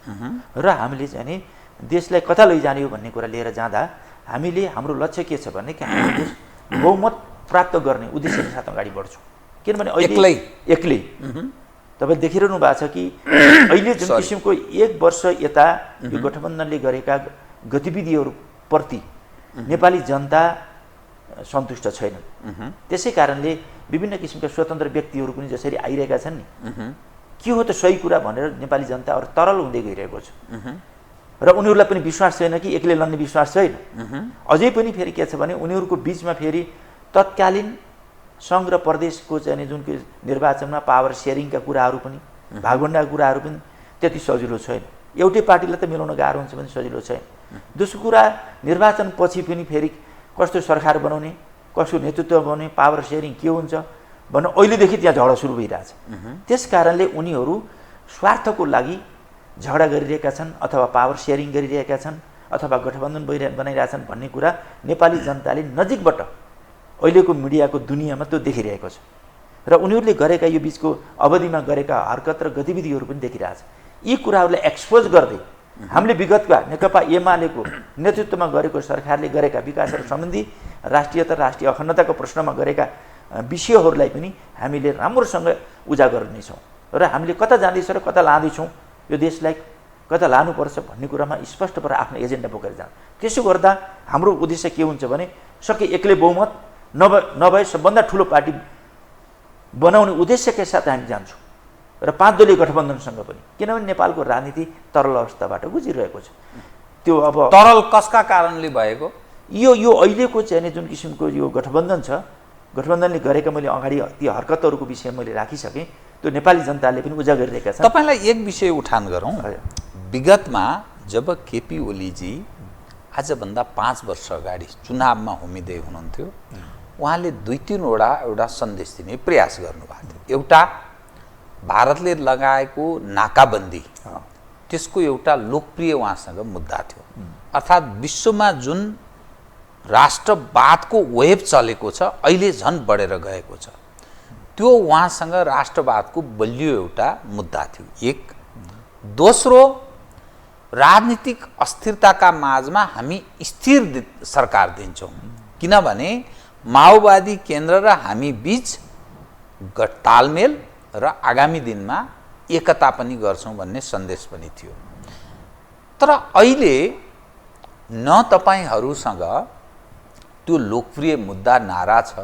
र हामीले चाहिँ नि देशलाई कता लैजाने हो भन्ने कुरा लिएर जाँदा हामीले हाम्रो लक्ष्य के छ भने कि हामीले बहुमत प्राप्त गर्ने उद्देश्यका साथ अगाडि बढ्छौँ। किनभने अहिले एक्लै तपाईँ देखिरहनु भएको छ कि अहिले जुन किसिमको एक वर्ष यता यो गठबन्धनले गरेका गतिविधिहरूप्रति नेपाली जनता सन्तुष्ट छैनन्। त्यसै कारणले विभिन्न किसिमका स्वतन्त्र व्यक्तिहरू पनि जसरी आइरहेका छन् नि के हो त सही कुरा भनेर नेपाली जनता अरू तरल हुँदै गइरहेको छ र उनीहरूलाई पनि विश्वास छैन कि एक्लै लड्ने विश्वास छैन। अझै पनि फेरि के छ भने उनीहरूको बिचमा फेरि तत्कालीन सङ्घ र प्रदेशको चाहिँ जुन निर्वाचनमा पावर सेयरिङका कुराहरू पनि भागभण्डाका कुराहरू पनि त्यति सजिलो छैन। एउटै पार्टीलाई त मिलाउन गाह्रो हुन्छ भने सजिलो छैन। दोस्रो कुरा निर्वाचन पछि पनि फेरि कस्तो सरकार बनाउने कसको नेतृत्व बनाउने पावर सेयरिङ के हुन्छ भन्नु अहिलेदेखि त्यहाँ झगडा सुरु भइरहेछ। त्यस कारणले उनीहरू स्वार्थको लागि झगडा गरिरहेका छन् अथवा पावर सेयरिङ गरिरहेका छन् अथवा गठबन्धन बनाइरहेछन् भन्ने कुरा नेपाली जनताले नजिकबाट अहिलेको मिडियाको दुनियाँमा त्यो देखिरहेको छ र उनीहरूले गरेका यो बिचको अवधिमा गरेका हरकत र गतिविधिहरू पनि देखिरहेछ। यी कुराहरूलाई एक्सपोज गर्दै हामीले विगतका नेकपा एमालेको नेतृत्वमा गरेको सरकारले गरेका विकास र सम्बन्धी राष्ट्रियता राष्ट्रिय अखण्डताको प्रश्नमा गरेका विषयहरूलाई पनि हामीले राम्रोसँग उजागर गर्नेछौँ र हामीले कता जाँदैछौँ र कता लाँदैछौँ यो देशलाई कता लानुपर्छ भन्ने कुरामा स्पष्ट भएर आफ्नो एजेन्डा बोकेर जान्छ। त्यसो गर्दा हाम्रो उद्देश्य के हुन्छ भने सके एक्लै बहुमत नभए सबभन्दा ठुलो पार्टी बनाउने उद्देश्यका साथ हामी जान्छौँ र 5 दलीय गठबन्धनसँग पनि, किनभने नेपालको राजनीति तरल अवस्थाबाट गुजिरहेको छ। त्यो अब तरल कसका कारणले भएको यो अहिलेको चाहिँ जुन किसिमको यो गठबन्धन छ गठबन्धनले गरेका मैले अगाडि ती हरकतहरूको विषय मैले राखिसकेँ त्यो नेपाली जनताले पनि उजागर गरिरहेका छन्। तपाईँलाई एक विषय उठान गरौँ। विगतमा जब केपी ओलीजी आजभन्दा 5 वर्ष अगाडि चुनावमा उम्मेद्वार हुनुहुन्थ्यो उहाँले 2-3 वटा एउटा सन्देश दिने प्रयास गर्नुभएको थियो। एउटा भारतले लगाएको नाकाबन्दी त्यसको एउटा लोकप्रिय उहाँसँग मुद्दा थियो। अर्थात् विश्वमा जुन राष्ट्रवादको वेभ चलेको छ अहिले झन् बढेर गएको छ त्यो उहाँसँग राष्ट्रवादको बलियो एउटा मुद्दा थियो। एक दोस्रो राजनीतिक अस्थिरताका माझमा हामी स्थिर सरकार दिन्छौँ किनभने माओवादी केन्द्र र हामी बीच तालमेल र आगामी दिनमा एकता पनि गर्छौँ भन्ने सन्देश पनि थियो। तर अहिले न तपाईहरूसँग त्यो लोकप्रिय मुद्दा नारा छ,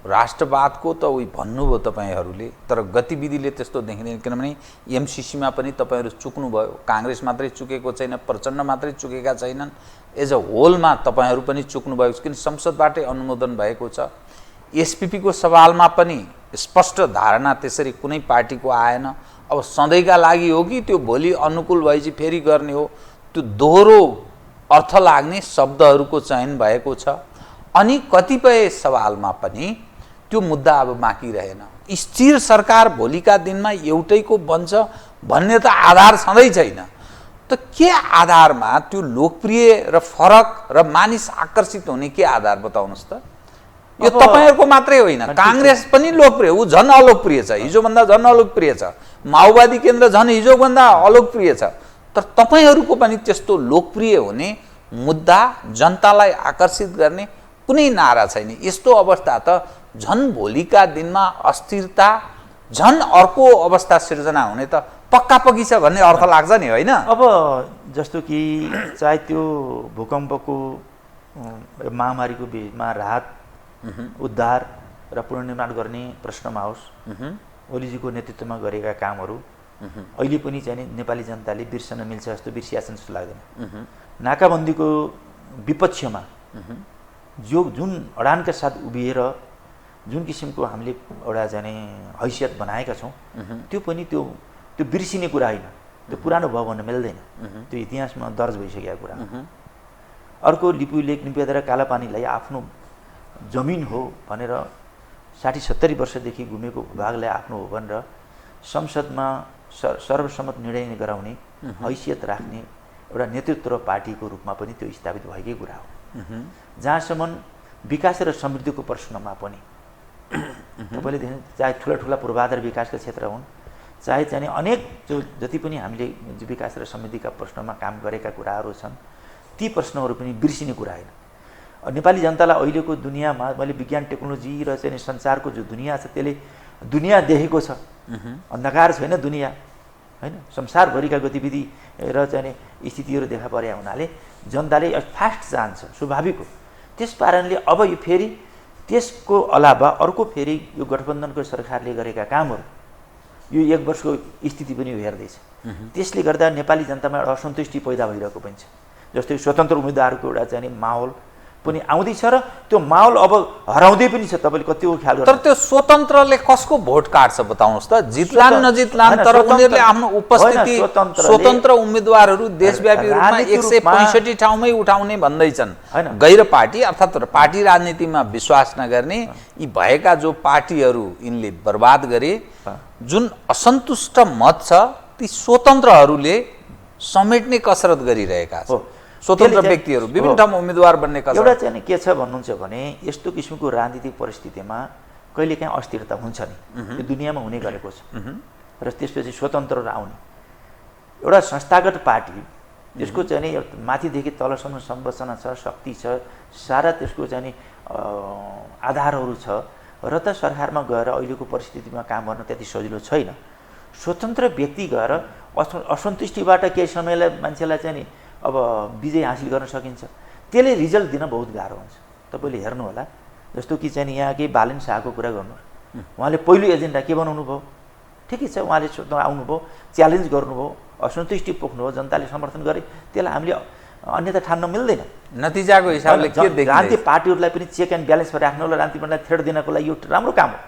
राष्ट्रवादको त उही भन्नुभयो तपाईँहरूले, तर गतिविधिले त्यस्तो देखिँदैन। किनभने एमसिसीमा पनि तपाईँहरू चुक्नुभयो, काङ्ग्रेस मात्रै चुकेको छैन, प्रचण्ड मात्रै चुकेका छैनन्, एज अ होलमा तपाईँहरू पनि चुक्नुभयो, किन संसदबाटै अनुमोदन भएको छ। एसपिपीको सवालमा पनि स्पष्ट धारणा त्यसरी कुनै पार्टीको आएन। अब सधैँका लागि हो कि त्यो भोलि अनुकूल भएपछि फेरि गर्ने हो, त्यो दोहोरो अर्थ लाग्ने शब्दहरूको चयन भएको छ। अनि कतिपय सवालमा पनि त्यो मुद्दा अब बाँकी रहेन। स्थिर सरकार भोलिका दिनमा एउटैको बन्छ भन्ने त आधार छँदै छैन। त के आधारमा त्यो लोकप्रिय र फरक र मानिस आकर्षित हुने के आधार बताउनुहोस् त? यो तपाईहरुको मात्रै होइन, कांग्रेस पनि लोकप्रिय, उ झन् अलोकप्रिय छ, हिजोभन्दा झन् अलोकप्रिय छ। माओवादी केन्द्र झन् हिजोभन्दा अलोकप्रिय छ। तर तपाईहरुको पनि त्यस्तो लोकप्रिय हुने मुद्दा, जनतालाई आकर्षित गर्ने कुनै नारा छैन। यस्तो अवस्था त झन् भोलिका दिनमा अस्थिरता, झन् अर्को अवस्था सिर्जना हुने त पक्का-पक्की छ भन्ने अर्थ लाग्छ नि, होइन? अब जस्तो कि चाहे त्यो भूकम्पको महामारीको बेलामा राहत, उद्धार र पुनर्निर्माण गर्ने प्रश्नमा होस्, ओलीजीको नेतृत्वमा गरेका कामहरू अहिले पनि चाहिँ नेपाली जनताले बिर्सन मिल्छ जस्तो बिर्सिया छन् जस्तो लाग्दैन। नाकाबन्दीको विपक्षमा जुन अडानका साथ उभिएर जुन किसिमको हामीले एउटा जाने हैसियत बनाएका छौँ, त्यो पनि त्यो बिर्सिने कुरा होइन, त्यो पुरानो भयो भन्न मिल्दैन, त्यो इतिहासमा दर्ज भइसकेको कुरा। अर्को लिपु लेक निम्पियादा र कालापानीलाई आफ्नो जमिन हो भनेर 60-70 वर्षदेखि घुमेको भूभागलाई आफ्नो हो भनेर संसदमा सर्वसम्मत निर्णय गराउने हैसियत राख्ने एउटा नेतृत्व र पार्टीको रूपमा पनि त्यो स्थापित भएकै कुरा हो। जहाँसम्म विकास र समृद्धिको प्रश्नमा पनि तपाईँले देख्नु, चाहे ठुला पूर्वाधार विकासका क्षेत्र हुन्, चाहे चाहिँ अनेक जति पनि हामीले विकास र समृद्धिका प्रश्नमा काम गरेका कुराहरू छन्, ती प्रश्नहरू पनि बिर्सिने कुरा होइन। नेपाली जनतालाई अहिलेको दुनियाँमा मैले विज्ञान टेक्नोलोजी र चाहिँ संसारको जो दुनियाँ छ त्यसले दुनियाँ देखेको छ, अन्धकार छैन दुनियाँ, होइन? संसारभरिका गतिविधि र चाहिँ स्थितिहरू देखा परेका हुनाले जनताले फास्ट जान्छ, स्वाभाविक हो। त्यस कारणले अब यो फेरि त्यसको अलावा अर्को फेरि यो गठबन्धनको सरकारले गरेका कामहरू, यो 1 वर्षको स्थिति पनि हेर्दैछ, त्यसले गर्दा नेपाली जनतामा एउटा असन्तुष्टि पैदा भइरहेको पनि छ। जस्तै स्वतन्त्र उम्मेदवारको एउटा चाहिँ माहौल पनि आउँदैछ र त्यो माहौल अब हराउँदै पनि छ। तपाईँले कतिको ख्याल गर्नु? तर त्यो स्वतन्त्रले कसको भोट काट्छ बताउनुहोस् त? जितलान नजितलान, तर उनीहरूले आफ्नो उपस्थिति स्वतन्त्र उम्मेदवारहरू देशव्यापी रूपमा 165 ठाउँमै उठाउने भन्दैछन्। गैर पार्टी अर्थात् पार्टी राजनीतिमा विश्वास नगर्ने यी भएका जो पार्टीहरू यिनले बर्बाद गरे, जुन असन्तुष्ट मत छ, ती स्वतन्त्रहरूले समेट्ने कसरत गरिरहेका छन्। स्वतन्त्र व्यक्तिहरू विभिन्न ठाउँमा उम्मेदवार बन्ने कसरत। एउटा चाहिँ के छ भन्नुहुन्छ भने यस्तो किसिमको राजनीतिक परिस्थितिमा कहिलेकाहीँ अस्थिरता हुन्छ नि, यो दुनियाँमा हुने गरेको छ। र त्यसपछि स्वतन्त्र आउने एउटा संस्थागत पार्टी, त्यसको चाहिँ नि माथिदेखि तलसम्म संरचना छ, शक्ति छ, सारा त्यसको चाहिँ नि आधारहरू छ, र त सरकारमा गएर अहिलेको परिस्थितिमा काम गर्न त्यति सजिलो छैन। स्वतन्त्र व्यक्ति गएर असन्तुष्टिबाट केही समयलाई मान्छेलाई चाहिँ नि अब विजय हासिल गर्न सकिन्छ, त्यसले रिजल्ट दिन बहुत गाह्रो हुन्छ। तपाईँले हेर्नु होला, जस्तो कि चाहिँ यहाँ केही बालन शाहको कुरा गर्नु, उहाँले पहिलो एजेन्डा के बनाउनु भयो? ठिकै छ, उहाँले आउनुभयो, च्यालेन्ज गर्नुभयो, असन्तुष्टि पोख्नुभयो, जनताले समर्थन गरे, त्यसलाई हामीले अन्यथा ठान्न मिल्दैन। नतिजाको हिसाबले के देखिन्छ? राजनीतिक पार्टीहरूलाई पनि चेक एन्ड ब्यालेन्समा राख्नु होला, राजनीतिक पार्टीलाई थ्रेड दिनको लागि यो राम्रो काम हो।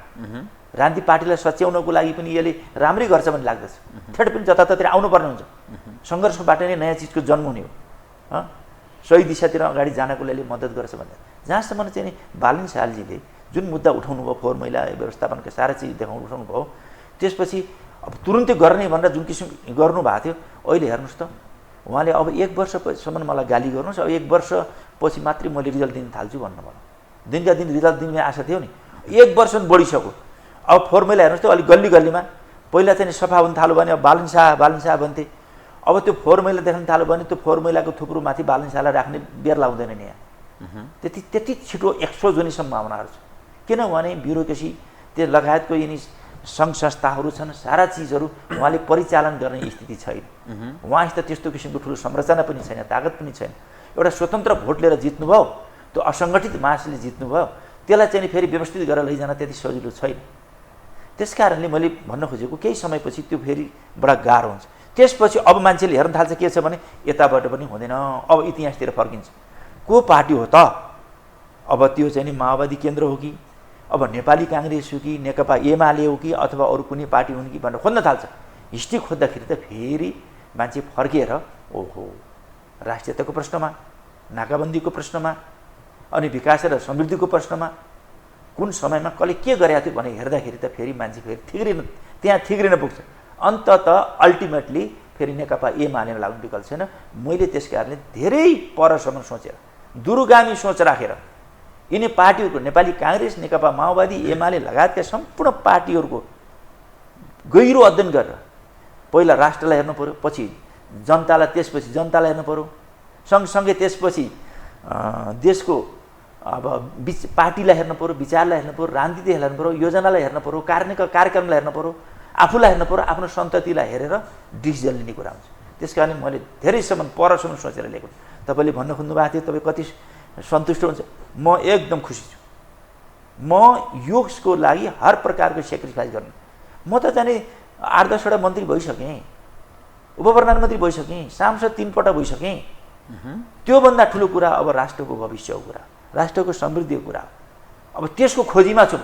राजनीतिक पार्टीलाई सच्याउनको लागि पनि यसले राम्रै गर्छ भन्ने लाग्दछ। थ्रेड पनि जताततै आउनुपर्ने हुन्छ, सङ्घर्षबाट नै नयाँ चिजको जन्म हुने हो, सही दिशातिर अगाडि जानको लागि मद्दत गर्छ भन्ने। जहाँसम्म चाहिँ नि बालन शाहजीले जुन मुद्दा उठाउनु भयो, फोहोर मैला व्यवस्थापनका सारा चिज उठाउनु भयो, त्यसपछि अब तुरुन्तै गर्ने भनेर जुन किसिम गर्नुभएको थियो, अहिले हेर्नुहोस् त उहाँले अब 1 वर्षसम्म मलाई गाली गर्नुहोस्, अब 1 वर्षपछि मात्रै मैले रिजल्ट दिन थाल्छु भन्नुभयो। दिनका दिन रिजल्ट दिने आशा थियो नि, 1 वर्ष बढिसक्यो। अब फोहोर मैला हेर्नुहोस् त, अलिक गल्ली गल्लीमा पहिला चाहिँ सफा हुन थाल्यो भने अब बालन शाह भन्थे, अब त्यो फोहोर मैला देख्न थाल्यो भने त्यो फोहोर मैलाको थुप्रोमाथि बालन शाहलाई राख्ने बेर लाउँदैन नि यहाँ। त्यति छिटो एक्सपोज हुने सम्भावनाहरू छ। किनभने ब्युरोक्रेसी त्यो लगायतको यिनी सङ्घ संस्थाहरू छन्, सारा चिजहरू उहाँले परिचालन गर्ने स्थिति छैन। उहाँसित त्यस्तो किसिमको ठुलो संरचना पनि छैन, तागत पनि छैन। एउटा स्वतन्त्र भोट लिएर जित्नुभयो, त्यो असङ्गठित मासले जित्नुभयो, त्यसलाई चाहिँ फेरि व्यवस्थित गरेर लैजान त्यति सजिलो छैन। त्यस कारणले मैले भन्न खोजेको केही समयपछि त्यो फेरि बडा गाह्रो हुन्छ। त्यसपछि अब मान्छेले हेर्न थाल्छ के छ भने यताबाट पनि हुँदैन, अब इतिहासतिर फर्किन्छ। को पार्टी हो त? अब त्यो चाहिँ नि माओवादी केन्द्र हो कि, अब नेपाली काङ्ग्रेस हो कि, नेकपा एमाले हो कि, अथवा अरू कुनै पार्टी हुन् कि भनेर खोज्न थाल्छ। हिस्ट्री खोज्दाखेरि त फेरि मान्छे फर्किएर ओहो राष्ट्रियताको प्रश्नमा, नाकाबन्दीको प्रश्नमा, अनि विकास र समृद्धिको प्रश्नमा कुन समयमा कसले के गरेको थियो भने हेर्दाखेरि त फेरि मान्छे फेरि थिग्रिन पुग्छ। अन्ततः अल्टिमेटली फेरि नेकपा एमालेमा लाग्नु विकल्प छैन। मैले त्यस कारणले धेरै परसम्म सोचेर, दूरगामी सोच राखेर यिनी पार्टीहरूको नेपाली काङ्ग्रेस, नेकपा माओवादी, एमाले लगायतका सम्पूर्ण पार्टीहरूको गहिरो अध्ययन गरेर पहिला राष्ट्रलाई हेर्नु पर्यो, पछि जनतालाई, त्यसपछि जनतालाई हेर्नु पर्यो, सँगसँगै त्यसपछि देशको अब पार्टीलाई हेर्नु पर्यो, विचारलाई हेर्नु पर्यो, राजनीतिलाई हेर्नु पर्यो, योजनालाई हेर्नु पर्यो, कार्यक्रमलाई हेर्नु पर्यो, आफूलाई हेर्नु पर्यो, आफ्नो सन्ततिलाई हेरेर डिसिजन लिने कुरा हुन्छ। त्यस कारणले मैले धेरैसम्म परसम्म सोचेर ल्याएको। तपाईँले भन्न खोज्नु भएको थियो तपाईँ कति सन्तुष्ट हुन्छ, म एकदम खुसी छु। म योगको लागि हर प्रकारको सेक्रिफाइस गर्नु। म त जाने 8-10वटा मन्त्री भइसकेँ, उपप्रधानमन्त्री भइसकेँ, सांसद 3 पटक भइसकेँ। त्योभन्दा ठुलो कुरा अब राष्ट्रको भविष्यको कुरा, राष्ट्रको समृद्धिको कुरा। अब त्यसको खोजीमा छु।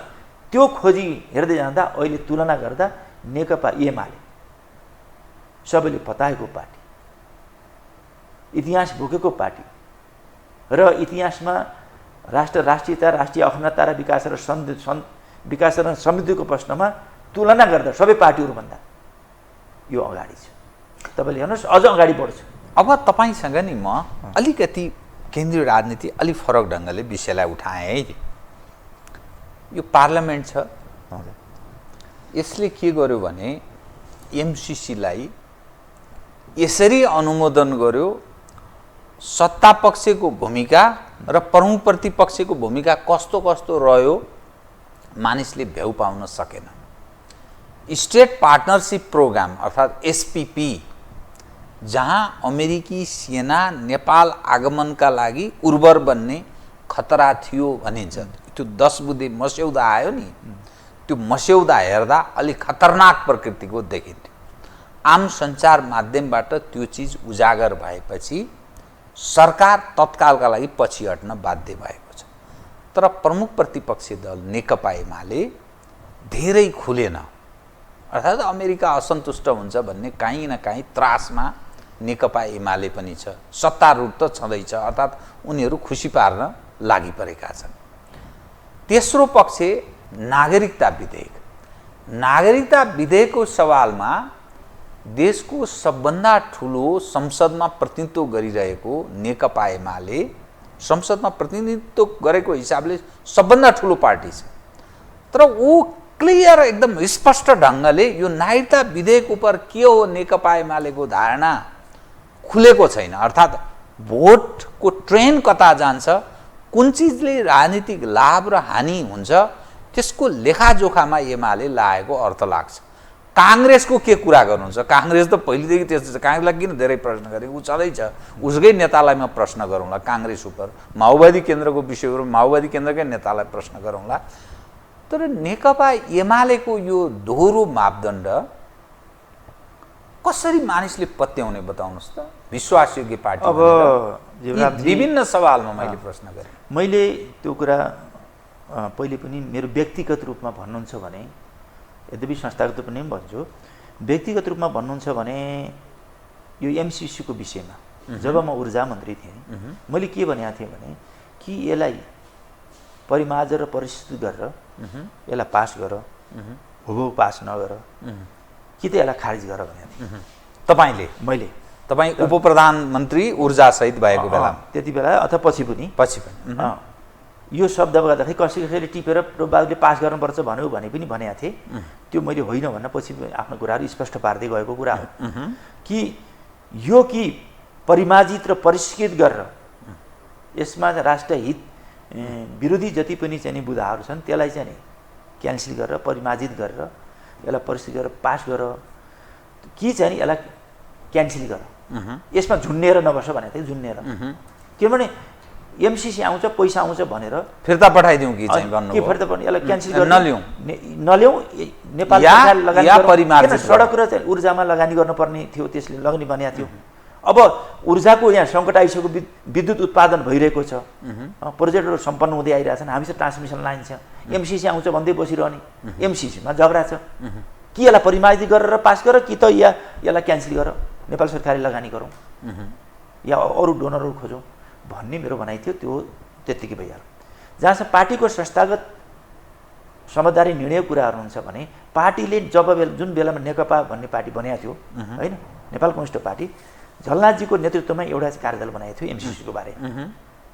त्यो खोजी हेर्दै जाँदा अहिले तुलना गर्दा नेकपा एमाले सबैले पताएको पार्टी, इतिहास बोकेको पार्टी र इतिहासमा राष्ट्रियता, राष्ट्रिय अखण्डता र विकास र समृद्धिको प्रश्नमा तुलना गर्दा सबै पार्टीहरूभन्दा यो अगाडि छ। तपाईँले हेर्नुहोस् अझ अगाडि बढ्छ। अब तपाईँसँग नि म अलिकति केन्द्रीय राजनीति अलि फरक ढङ्गले विषयलाई उठाएँ है। यो पार्लियामेन्ट छ, यसले के गर्यो भने एमसिसीलाई यसरी अनुमोदन गर्यो, सत्ता पक्षको भूमिका र प्रमुख प्रतिपक्षको भूमिका कस्तो कस्तो रह्यो मानिसले भ्याउ पाउन सकेन। स्टेट पार्टनरशिप प्रोग्राम अर्थात् एसपीपी, जहाँ अमेरिकी सेना नेपाल आगमनका लागि उर्वर बन्ने खतरा थियो भनिन्छ। त्यो 10 बुँदे मस्यौदा आयो नि, त्यो मस्यौदा हेर्दा अलिक खतरनाक प्रकृतिको देखिन्थ्यो। आम सञ्चार माध्यमबाट त्यो चिज उजागर भएपछि सरकार तत्कालका लागि पछि हट्न बाध्य भएको छ। तर प्रमुख प्रतिपक्षी दल नेकपा एमाले धेरै खुलेन। अर्थात् अमेरिका असन्तुष्ट हुन्छ भन्ने काहीँ न काहीँ त्रासमा नेकपा एमाले पनि छ। सत्तारूढ त छँदैछ, अर्थात् उनीहरू खुसी पार्न लागि परेका छन्। तेस्रो पक्ष नागरिकता विधेयक। नागरिकता विधेयकको सवालमा देशको सबभन्दा ठुलो संसदमा प्रतिनिधित्व गरिरहेको नेकपा एमाले संसदमा प्रतिनिधित्व गरेको हिसाबले सबभन्दा ठुलो पार्टी छ। तर ऊ क्लियर एकदम स्पष्ट ढङ्गले यो नागरिकता विधेयक उप के हो नेकपा एमालेको धारणा खुलेको छैन। अर्थात् भोटको ट्रेन कता जान्छ, कुन चिजले राजनीतिक लाभ र हानि हुन्छ, त्यसको लेखाजोखामा एमाले लागेको अर्थ लाग्छ। काङ्ग्रेसको के कुरा गर्नुहुन्छ? काङ्ग्रेस त पहिलेदेखि त्यस्तो छ। काङ्ग्रेसलाई किन धेरै प्रश्न गरे? ऊ छँदैछ, उसकै नेतालाई म प्रश्न गरौँला काङ्ग्रेस उप, माओवादी केन्द्रको विषयहरू माओवादी केन्द्रकै नेतालाई प्रश्न गरौँला। तर नेकपा एमालेको यो दोहोरो मापदण्ड कसरी मानिसले पत्याउने बताउनुहोस् त? विश्वासयोग्य पार्टी अब विभिन्न सवालमा मैले प्रश्न गरेँ। मैले त्यो कुरा पहिले पनि मेरो व्यक्तिगत रूपमा भन्नुहुन्छ भने, यद्यपि संस्थागत पनि भन्छु, व्यक्तिगत रूपमा भन्नुहुन्छ भने यो एमसिसीको विषयमा जब म ऊर्जा मन्त्री थिएँ, मैले के भनेको थिएँ भने कि यसलाई परिमार्जन र परिष्कृत गरेर यसलाई पास गर, हुबहु पास नगर, कि त यसलाई खारिज गर भनेको थिएँ। तपाईँले? मैले। तपाईँ उप प्रधानमन्त्री ऊर्जा सहित भएको बेला? त्यति बेला अथवा पछि पनि यो शब्द गर्दाखेरि कसैले टिपेर बाबुले पास गर्नुपर्छ भन्यो भने पनि भनेको थिएँ। त्यो मैले होइन भन्न पछि आफ्नो कुराहरू स्पष्ट पार्दै गएको कुरा हो कि यो कि परिमार्जित र परिष्कृत गरेर यसमा राष्ट्रहित विरोधी जति पनि चाहिँ बुदाहरू छन् त्यसलाई चाहिँ क्यान्सल गरेर परिमार्जित गरेर यसलाई परिष्कृत गरेर पास गरेर कि चाहिँ यसलाई क्यान्सल गर यसमा झुन्नेर नबस्छ भनेको थियो झुन्नेर किनभने एमसिसी आउँछ पैसा आउँछ भनेर फिर्ता पठाइदिउँ कि चाहिँ भन्नु के फिर्ता पनि यसलाई क्यान्सल गरेर नल्याउँ नेपाल सरकारले लगानी सडक र चाहिँ ऊर्जामा लगानी गर्नुपर्ने थियो त्यसले लगानी बनाएको थियो अब ऊर्जाको यहाँ सङ्कट आइसक्यो विद्युत उत्पादन भइरहेको छ प्रोजेक्टहरू सम्पन्न हुँदै आइरहेछन् हामीसँग ट्रान्समिसन लाइन छ एमसिसी आउँछ भन्दै बसिरहने एमसिसीमा झगडा छ कि यसलाई परिमार्जित गरेर पास गर कि त यसलाई क्यान्सल गर नेपाल सरकारले लगानी गरौँ या अरू डोनरहरू खोजौँ भन्ने मेरो भनाइ थियो त्यो त्यत्तिकै भइहाल्यो जहाँसम्म पार्टीको संस्थागत समझदारी निर्णय कुराहरू हुन्छ भने पार्टीले जुन बेलामा नेकपा भन्ने पार्टी बनाएको थियो होइन नेपाल कम्युनिस्ट पार्टी झलनाथजीको नेतृत्वमा एउटा कार्यदल बनाएको थियो एमसिसीको बारे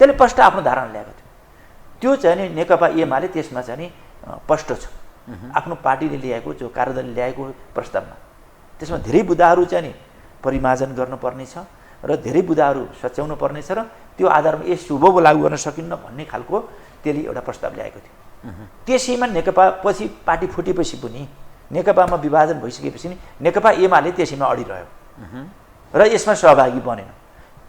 त्यसले स्पष्ट आफ्नो धारणा ल्याएको थियो त्यो चाहिँ नि नेकपा एमाले त्यसमा चाहिँ नि स्पष्ट छ आफ्नो पार्टीले ल्याएको जो कार्यदलले ल्याएको प्रस्तावमा त्यसमा धेरै बुदाहरू चाहिँ नि परिमार्जन गर्नुपर्ने छ र धेरै बुदाहरू सच्याउनु पर्ने छ र त्यो आधारमा यस शुभको लागू गर्न सकिन्न भन्ने खालको त्यसले एउटा प्रस्ताव ल्याएको थियो त्यसैमा नेकपा पछि पार्टी फुटेपछि पनि नेकपामा विभाजन भइसकेपछि नि नेकपा एमाले त्यसैमा अडिरह्यो र यसमा सहभागी बनेन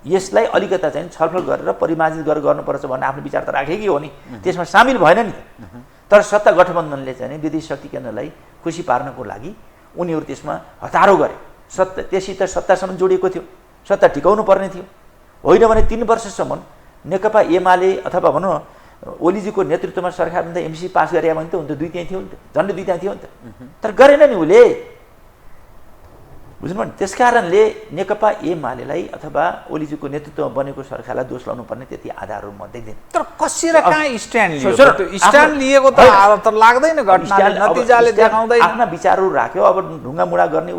यसलाई अलिकता चाहिँ छलफल गरेर परिमार्जित गरेर गर्नुपर्छ भन्ने आफ्नो विचार त राखेकै हो नि त्यसमा सामेल भएन नि तर सत्ता गठबन्धनले चाहिँ विदेशी शक्ति केन्द्रलाई खुसी पार्नको लागि उनीहरू त्यसमा हतारो गरे त्यससित सत्तासम्म जोडिएको थियो सत्ता टिकाउनु पर्ने थियो होइन भने 3 वर्षसम्म नेकपा एमाले अथवा भनौँ ओलीजीको नेतृत्वमा सरकारमा एमसिसी पास गरे भने त हुन्छ दुई त्यहाँ थियो नि त झन्डै दुई त्यहाँ थियो नि त तर गरेन नि उसले बुझ्नुभयो नि त्यसकारणले नेकपा एमालेलाई अथवा ओलीजीको नेतृत्वमा बनेको सरकारलाई दोष लाउनु पर्ने त्यति आधारहरू म देख्दैन तर कसरी र कहाँ स्ट्यान्ड लियो स्ट्यान्ड लिएको त त लाग्दैन घटनाले नतिजाले देखाउँदैन आफ्ना विचारहरू राख्यो अब ढुङ्गा मुढा गर्ने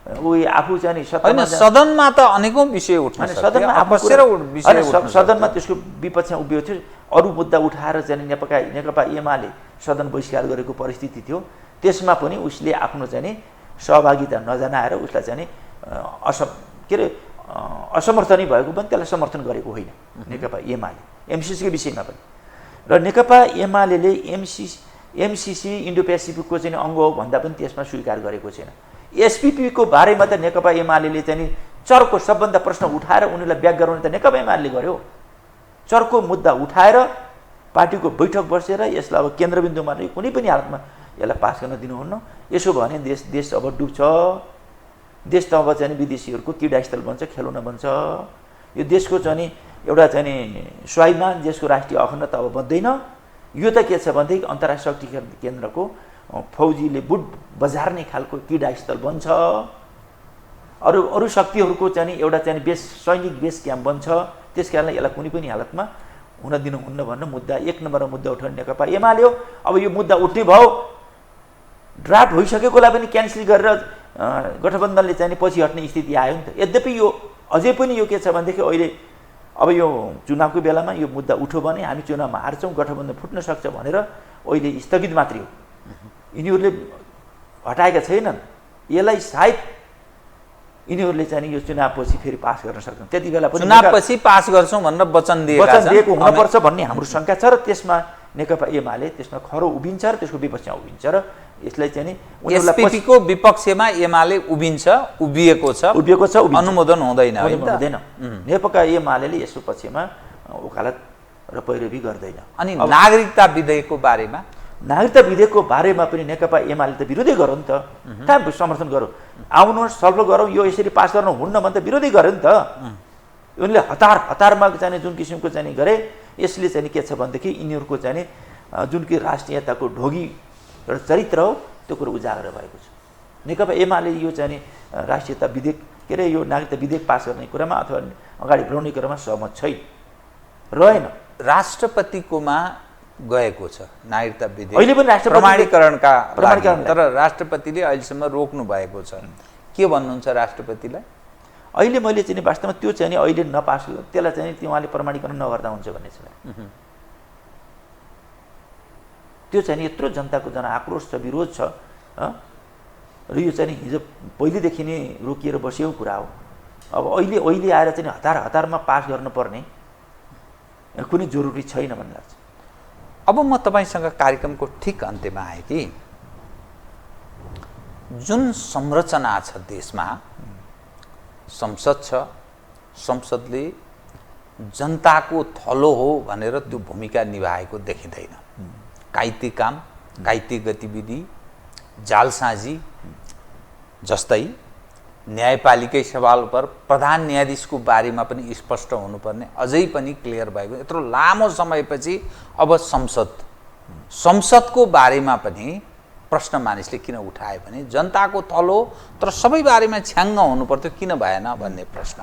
उही आफू चाहिँ हैन सदनमा त अनेकौं विषय उठ्न सक्छ सदनमा त्यसको विपक्षमा उभिएको थियो अरू मुद्दा उठाएर चाहिँ नेकपा एमाले सदन बहिष्कार गरेको परिस्थिति थियो त्यसमा पनि उसले आफ्नो चाहिँ सहभागिता नजनाएर उसलाई चाहिँ असमर्थनै भएको पनि त्यसलाई समर्थन गरेको होइन नेकपा एमाले एमसिसीको विषयमा पनि र नेकपा एमाले एमसिसी इन्डो पेसिफिकको चाहिँ अङ्ग हो भन्दा पनि त्यसमा स्वीकार गरेको छैन एसपीपीको बारेमा त नेकपा एमाले चाहिँ चर्को सबभन्दा प्रश्न उठाएर उनीलाई ब्याक गराउने त नेकपा एमाले गर्यो चर्को मुद्दा उठाएर पार्टीको बैठक बसेर यसलाई अब केन्द्रबिन्दुमा कुनै पनि हालतमा यसलाई पास गर्न दिनुहुन्न यसो भने देश अब डुब्छ देश त अब चाहिँ विदेशीहरूको क्रीडास्थल बन्छ खेलौना बन्छ यो देशको चाहिँ एउटा चाहिँ स्वाभिमान देशको राष्ट्रिय अखण्डता अब बन्दैन यो त के छ भनेदेखि अन्तर्राष्ट्रिय शक्ति केन्द्रको फौजीले बुट बजार्ने खालको क्रीडास्थल बन्छ अरू शक्तिहरूको चाहिँ एउटा चाहिँ सैनिक बेस क्याम्प बन्छ त्यसकारणले यसलाई कुनै पनि हालतमा हुन दिनुहुन्न भन्ने मुद्दा 1 नम्बरमा मुद्दा उठाउने नेकपा एमाले हो अब यो मुद्दा उठ्ने भयो ड्राफ्ट भइसकेकोलाई पनि क्यान्सल गरेर गठबन्धनले चाहिँ पछि हट्ने स्थिति आयो नि त यद्यपि यो अझै पनि यो के छ भनेदेखि अहिले अब यो चुनावको बेलामा यो मुद्दा उठ्यो भने हामी चुनावमा हार्छौँ गठबन्धन फुट्न सक्छ भनेर अहिले स्थगित मात्रै हो यिनीहरूले हटाएका छैनन् यसलाई सायद यिनीहरूले चाहिँ यो चुनावपछि फेरि पास गर्न सक्छन् त्यति बेला पनि चुनावपछि पास गर्छौँ भनेर वचन दिएको हुनुपर्छ भन्ने हाम्रो शङ्का छ र त्यसमा नेकपा एमाले त्यसमा खरो उभिन्छ र त्यसको विपक्षमा उभिन्छ र यसलाई चाहिँ एसपीपीको विपक्षमा एमाले उभिएको छ अनुमोदन हुँदैन नेकपा एमाले यसको पक्षमा वकालत र पैरवी गर्दैन अनि नागरिकता विधेयकको बारेमा पनि नेकपा एमाले त विरोधी गर्यो नि त कहाँ समर्थन गर्यो आउनुहोस् छलफल गरौँ यो यसरी पास गर्नु हुन्न भने त विरोधी गर्यो नि त उनले हतारमा चाहिँ जुन किसिमको चाहिँ गरे यसले चाहिँ के छ भनेदेखि यिनीहरूको चाहिँ जुन कि राष्ट्रियताको ढोगी एउटा चरित्र हो त्यो कुरो उजागर भएको छ नेकपा एमाले यो चाहिँ राष्ट्रियता विधेयक के अरे यो नागरिकता विधेयक पास गर्ने कुरामा अथवा अगाडि बढाउने कुरामा सहमत छैन रहेन राष्ट्रपतिकोमा गएको छ नागरिकता विधेयक अहिले पनि प्रमाणीकरणका तर राष्ट्रपतिले अहिलेसम्म रोक्नु भएको छ के भन्नुहुन्छ राष्ट्रपतिलाई अहिले मैले चाहिँ वास्तवमा त्यो चाहिँ अहिले नपास त्यसलाई चाहिँ उहाँले प्रमाणीकरण नगर्दा हुन्छ भन्ने छ त्यो चाहिँ यत्रो जनताको जनआक्रोश छ विरोध छ र यो चाहिँ हिजो पहिलेदेखि नै रोकिएर बसेको कुरा हो अब अहिले आएर चाहिँ हतारमा पास गर्नुपर्ने कुनै जरुरी छैन भन्ने लाग्छ। अब म तपाईँसँग कार्यक्रमको ठिक अन्त्यमा आएँ कि जुन संरचना छ देशमा, संसद छ, संसदले जनताको थलो हो भनेर त्यो भूमिका निभाएको देखिँदैन। काइती काम, काइती गतिविधि, जालसाजी जस्तै न्यायपालिकै सवाल पर प्रधान न्यायाधीशको बारेमा पनि स्पष्ट हुनुपर्ने, अझै पनि क्लियर भएको यत्रो लामो समयपछि अब संसदको बारेमा पनि प्रश्न मानिसले किन उठाए भने जनताको थलो तर सबै बारेमा छ्याङ्ग हुनुपर्थ्यो, किन भएन भन्ने प्रश्न।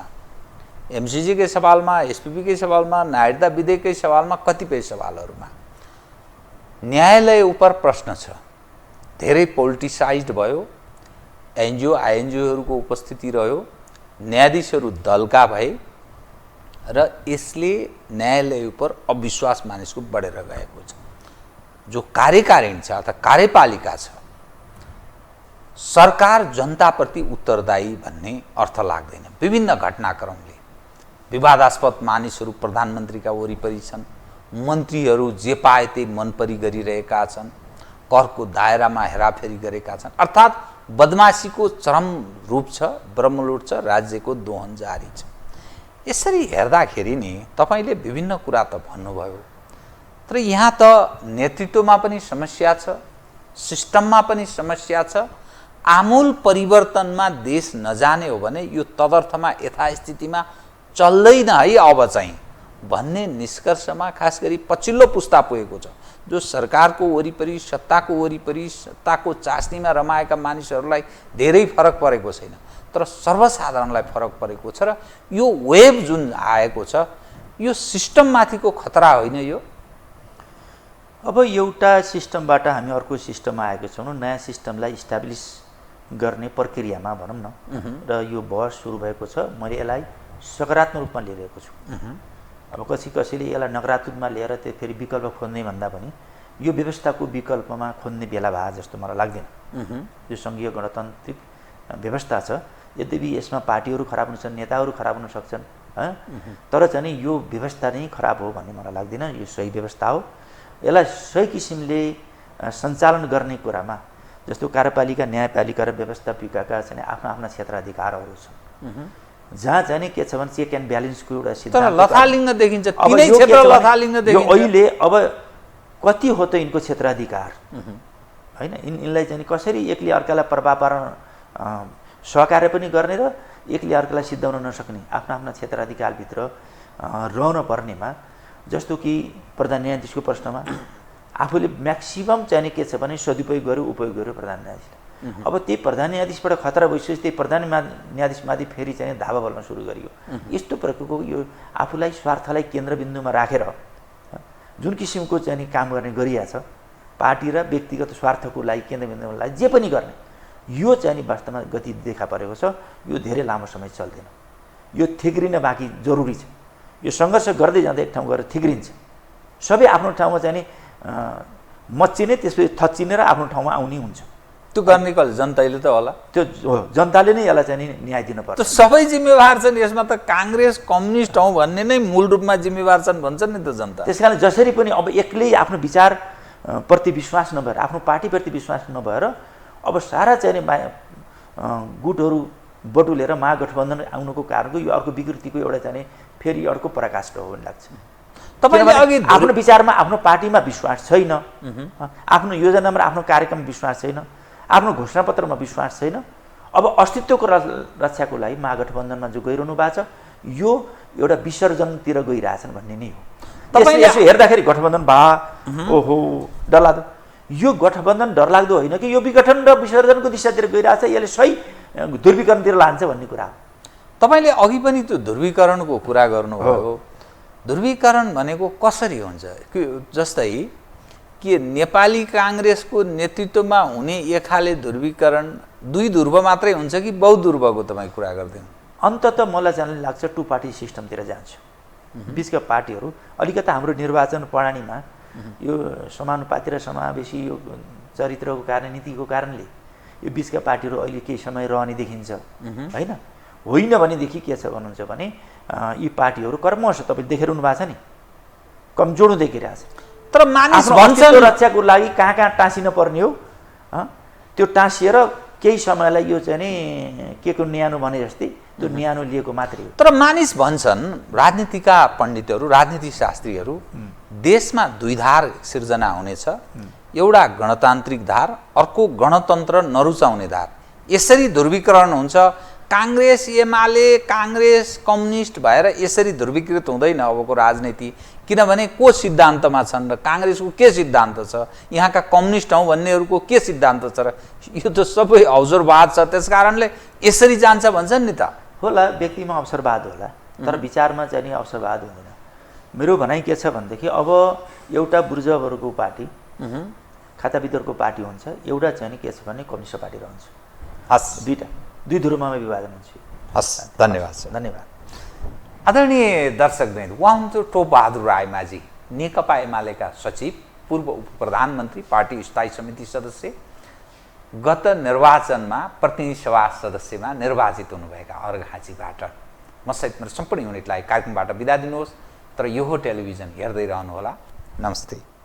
एमसीजीकै सवालमा, एसपीपीकै सवालमा, नागरिकता विधेयककै सवालमा, कतिपय सवालहरूमा न्यायालय उप प्रश्न छ। धेरै पोलिटिसाइज्ड भयो, एनजिओ आइएनजिओहरूको उपस्थिति रह्यो, न्यायाधीशहरू दलका भए र यसले न्यायालय उप अविश्वास मानिसको बढेर गएको छ। जो कार्यकारिणी छ अथवा कार्यपालिका छ, सरकार जनताप्रति उत्तरदायी भन्ने अर्थ लाग्दैन। विभिन्न घटनाक्रमले विवादास्पद मानिसहरू प्रधानमन्त्रीका वरिपरि छन्, मन्त्रीहरू जे पाए त्यही मनपरी गरिरहेका छन्, करको दायरामा हेराफेरी गरेका छन्, अर्थात् बदमासीको चरम रूप छ, ब्रह्मलुट छ, राज्यको दोहन जारी छ। यसरी हेर्दाखेरि नि तपाईले विभिन्न कुरा त भन्नुभयो, तर यहाँ त नेतृत्वमा पनि समस्या छ, सिस्टममा पनि समस्या छ। आमूल परिवर्तनमा देश नजाने हो भने यो तदर्थमा यथास्थितिमा चल्दैन है अब चाहिँ भन्ने निष्कर्षमा खास गरी पछिल्लो पुस्ता पुगेको छ। जो सरकारको वरिपरि, सत्ताको वरिपरि, सत्ताको चास्नीमा रमाएका मानिसहरूलाई धेरै फरक परेको छैन, तर सर्वसाधारणलाई फरक परेको छ। र यो वेभ जुन आएको छ यो सिस्टममाथिको खतरा होइन यो? अब एउटा सिस्टमबाट हामी अर्को सिस्टममा आएको छौँ, नयाँ सिस्टमलाई इस्टाब्लिस गर्ने प्रक्रियामा भनौँ न, र यो बहस सुरु भएको छ। मैले यसलाई सकारात्मक रूपमा लिइरहेको छु। अब कसैले यसलाई नकारात्मकमा लिएर त्यो फेरि विकल्प खोज्ने भन्दा पनि यो व्यवस्थाको विकल्पमा खोज्ने बेला भए जस्तो मलाई लाग्दैन। यो सङ्घीय गणतान्त्रिक व्यवस्था छ, यद्यपि यसमा पार्टीहरू खराब हुन सक्छन्, नेताहरू खराब हुन सक्छन्, तर चाहिँ यो व्यवस्था नै खराब हो भन्ने मलाई लाग्दैन। यो सही व्यवस्था हो। यसलाई सही किसिमले सञ्चालन गर्ने कुरामा जस्तो कार्यपालिका, न्यायपालिका र व्यवस्थापिकाका चाहिँ आफ्ना आफ्ना क्षेत्राधिकारहरू छन्, जहाँ चाहिँ के छ भने चेक एन्ड ब्यालेन्सको एउटा सिद्धान्त लथालिङ्ग देखिन्छ। तीनै क्षेत्र लथालिङ्ग देखिन्छ। अहिले अब कति हो त यिनको क्षेत्राधिकार हैन? यिनलाई चाहिँ कसरी एकले अर्कालाई प्रभाव पार्न सहकार्य पनि गर्ने र एकले अर्कालाई सिद्धाउन नसक्ने आफ्ना आफ्ना क्षेत्राधिकारभित्र रहन पर्नेमा, जस्तो कि प्रधान न्यायाधीशको प्रश्नमा आफूले म्याक्सिमम चाहिँ के छ भने सदुपयोग गर्यो, उपयोग गर्यो प्रधान न्यायाधीशले। अब त्यही प्रधान न्यायाधीशबाट खतरा भइसकेपछि त्यही प्रधान न्यायाधीशमाथि फेरि चाहिँ धावा बोल्न सुरु गरियो। यस्तो प्रकारको यो आफूलाई स्वार्थलाई केन्द्रबिन्दुमा राखेर जुन किसिमको चाहिँ काम गर्ने गरिया छ, पार्टी र व्यक्तिगत स्वार्थको लागि केन्द्रबिन्दुमा लागि जे पनि गर्ने, यो चाहिँ वास्तवमा गति देखा परेको छ। यो धेरै लामो समय चल्दैन, यो थिग्रिन बाँकी जरुरी छ। यो सङ्घर्ष गर्दै जाँदा एक ठाउँ गएर थिग्रिन्छ। सबै आफ्नो ठाउँमा चाहिँ मच्चिने, त्यसपछि थच्चिने र आफ्नो ठाउँमा आउने हुन्छ। त्यो गर्ने कसले? जनताले त होला। त्यो जनताले नै यसलाई चाहिँ न्याय दिनुपर्छ। त सबै जिम्मेवार छन् यसमा, त काङ्ग्रेस कम्युनिस्ट हौ भन्ने नै मूल रूपमा जिम्मेवार छन् भन्छन् नि त जनता। त्यसकारण जसरी पनि अब एक्लै आफ्नो विचार प्रति विश्वास नभएर, आफ्नो पार्टीप्रति विश्वास नभएर अब सारा चाहिँ गुटहरू बटुलेर महागठबन्धन आउनुको कारणको यो अर्को विकृतिको एउटा चाहिँ फेरि अर्को पराकाष्ठ हो भन्ने लाग्छ। तपाईले अघि आफ्नो विचारमा, आफ्नो पार्टीमा विश्वास छैन, आफ्नो योजनामा, आफ्नो कार्यक्रममा विश्वास छैन, आफ्नो घोषणापत्रमा विश्वास छैन। अब अस्तित्वको रक्षाको लागि महागठबन्धनमा जो गइरहनु भएको छ यो एउटा विसर्जनतिर गइरहेछन् भन्ने नै हो। तपाईले यसो हेर्दाखेरि गठबन्धन ओहो डरलाग्दो, यो गठबन्धन डरलाग्दो होइन कि यो विघटन र विसर्जनको दिशातिर गइरहेछ, यसले सही ध्रुवीकरणतिर लान्छ भन्ने कुरा हो। तपाईले अघि पनि त्यो ध्रुवीकरणको कुरा गर्नुभयो। ध्रुवीकरण भनेको कसरी हुन्छ? जस्तै के नेपाली काङ्ग्रेसको नेतृत्वमा हुने एकाले ध्रुवीकरण दुई ध्रुव मात्रै हुन्छ कि बहुध्रुवको तपाईँ कुरा गर्दैन? अन्ततः मलाई जान्ने लाग्छ टु पार्टी सिस्टमतिर जान्छ। बिचका पार्टीहरू अलिकता हाम्रो निर्वाचन प्रणालीमा यो समानुपाती र समावेशी यो चरित्रको कारण, नीतिको कारणले यो बिचका पार्टीहरू अहिले केही समय रहने देखिन्छ होइन। होइन भनेदेखि के छ भन्नुहुन्छ भने यी पार्टीहरू कर्मश, तपाईँ देखेर हुनु भएको छ नि, कमजोर हुँदै गइरहेछ। तर मानिस आफ्नो भन्छन् अस्तित्व रक्षाको लागि कहाँ कहाँ टाँसिन पर्ने हो, त्यो टाँसिएर केही समयलाई यो चाहिँ नि के को न्यानो भने जस्तै त्यो न्यानो लिएको मात्रै हो। तर मानिस भन्छन्, राजनीतिका पण्डितहरू, राजनीति शास्त्रीहरू, देशमा दुई धार सिर्जना हुनेछ, एउटा गणतान्त्रिक धार, अर्को गणतन्त्र नरुचाउने धार। यसरी ध्रुवीकरण हुन्छ। काङ्ग्रेस एमाले, काङ्ग्रेस कम्युनिस्ट भएर यसरी ध्रुवीकृत हुँदैन अबको राजनीति। किनभने को सिद्धान्तमा छन् र काङ्ग्रेसको के सिद्धान्त छ, यहाँका कम्युनिस्ट हौँ भन्नेहरूको के सिद्धान्त छ र यो त सबै अवसरवाद छ। त्यस कारणले यसरी जान्छ भन्छन् नि त। होला, व्यक्तिमा अवसरवाद होला, तर विचारमा चाहिँ नि अवसरवाद हुँदैन। मेरो भनाइ के छ भनेदेखि अब एउटा बुर्जुवाहरूको पार्टी, खाताभित्रको पार्टी हुन्छ, एउटा चाहिँ नि के छ भने कम्युनिस्ट पार्टी रहन्छ। हस्, दुई ध्रुवमा विभाजन हुन्छ। हस्, धन्यवाद सर। धन्यवाद। आदरणीय दर्शकवृन्द, उहाँ हुनुहुन्थ्यो टोपबहादुर रायमाझी, नेकपा एमालेका सचिव, पूर्व उप प्रधानमन्त्री, पार्टी स्थायी समिति सदस्य, गत निर्वाचनमा प्रतिनिधि सभा सदस्यमा निर्वाचित हुनुभएका अर्घाखाँचीबाट। म सहित मेरो सम्पूर्ण युनिटलाई कार्यक्रमबाट बिदा दिनुहोस्, तर यो टेलिभिजन हेर्दै रहनुहोला। नमस्ते।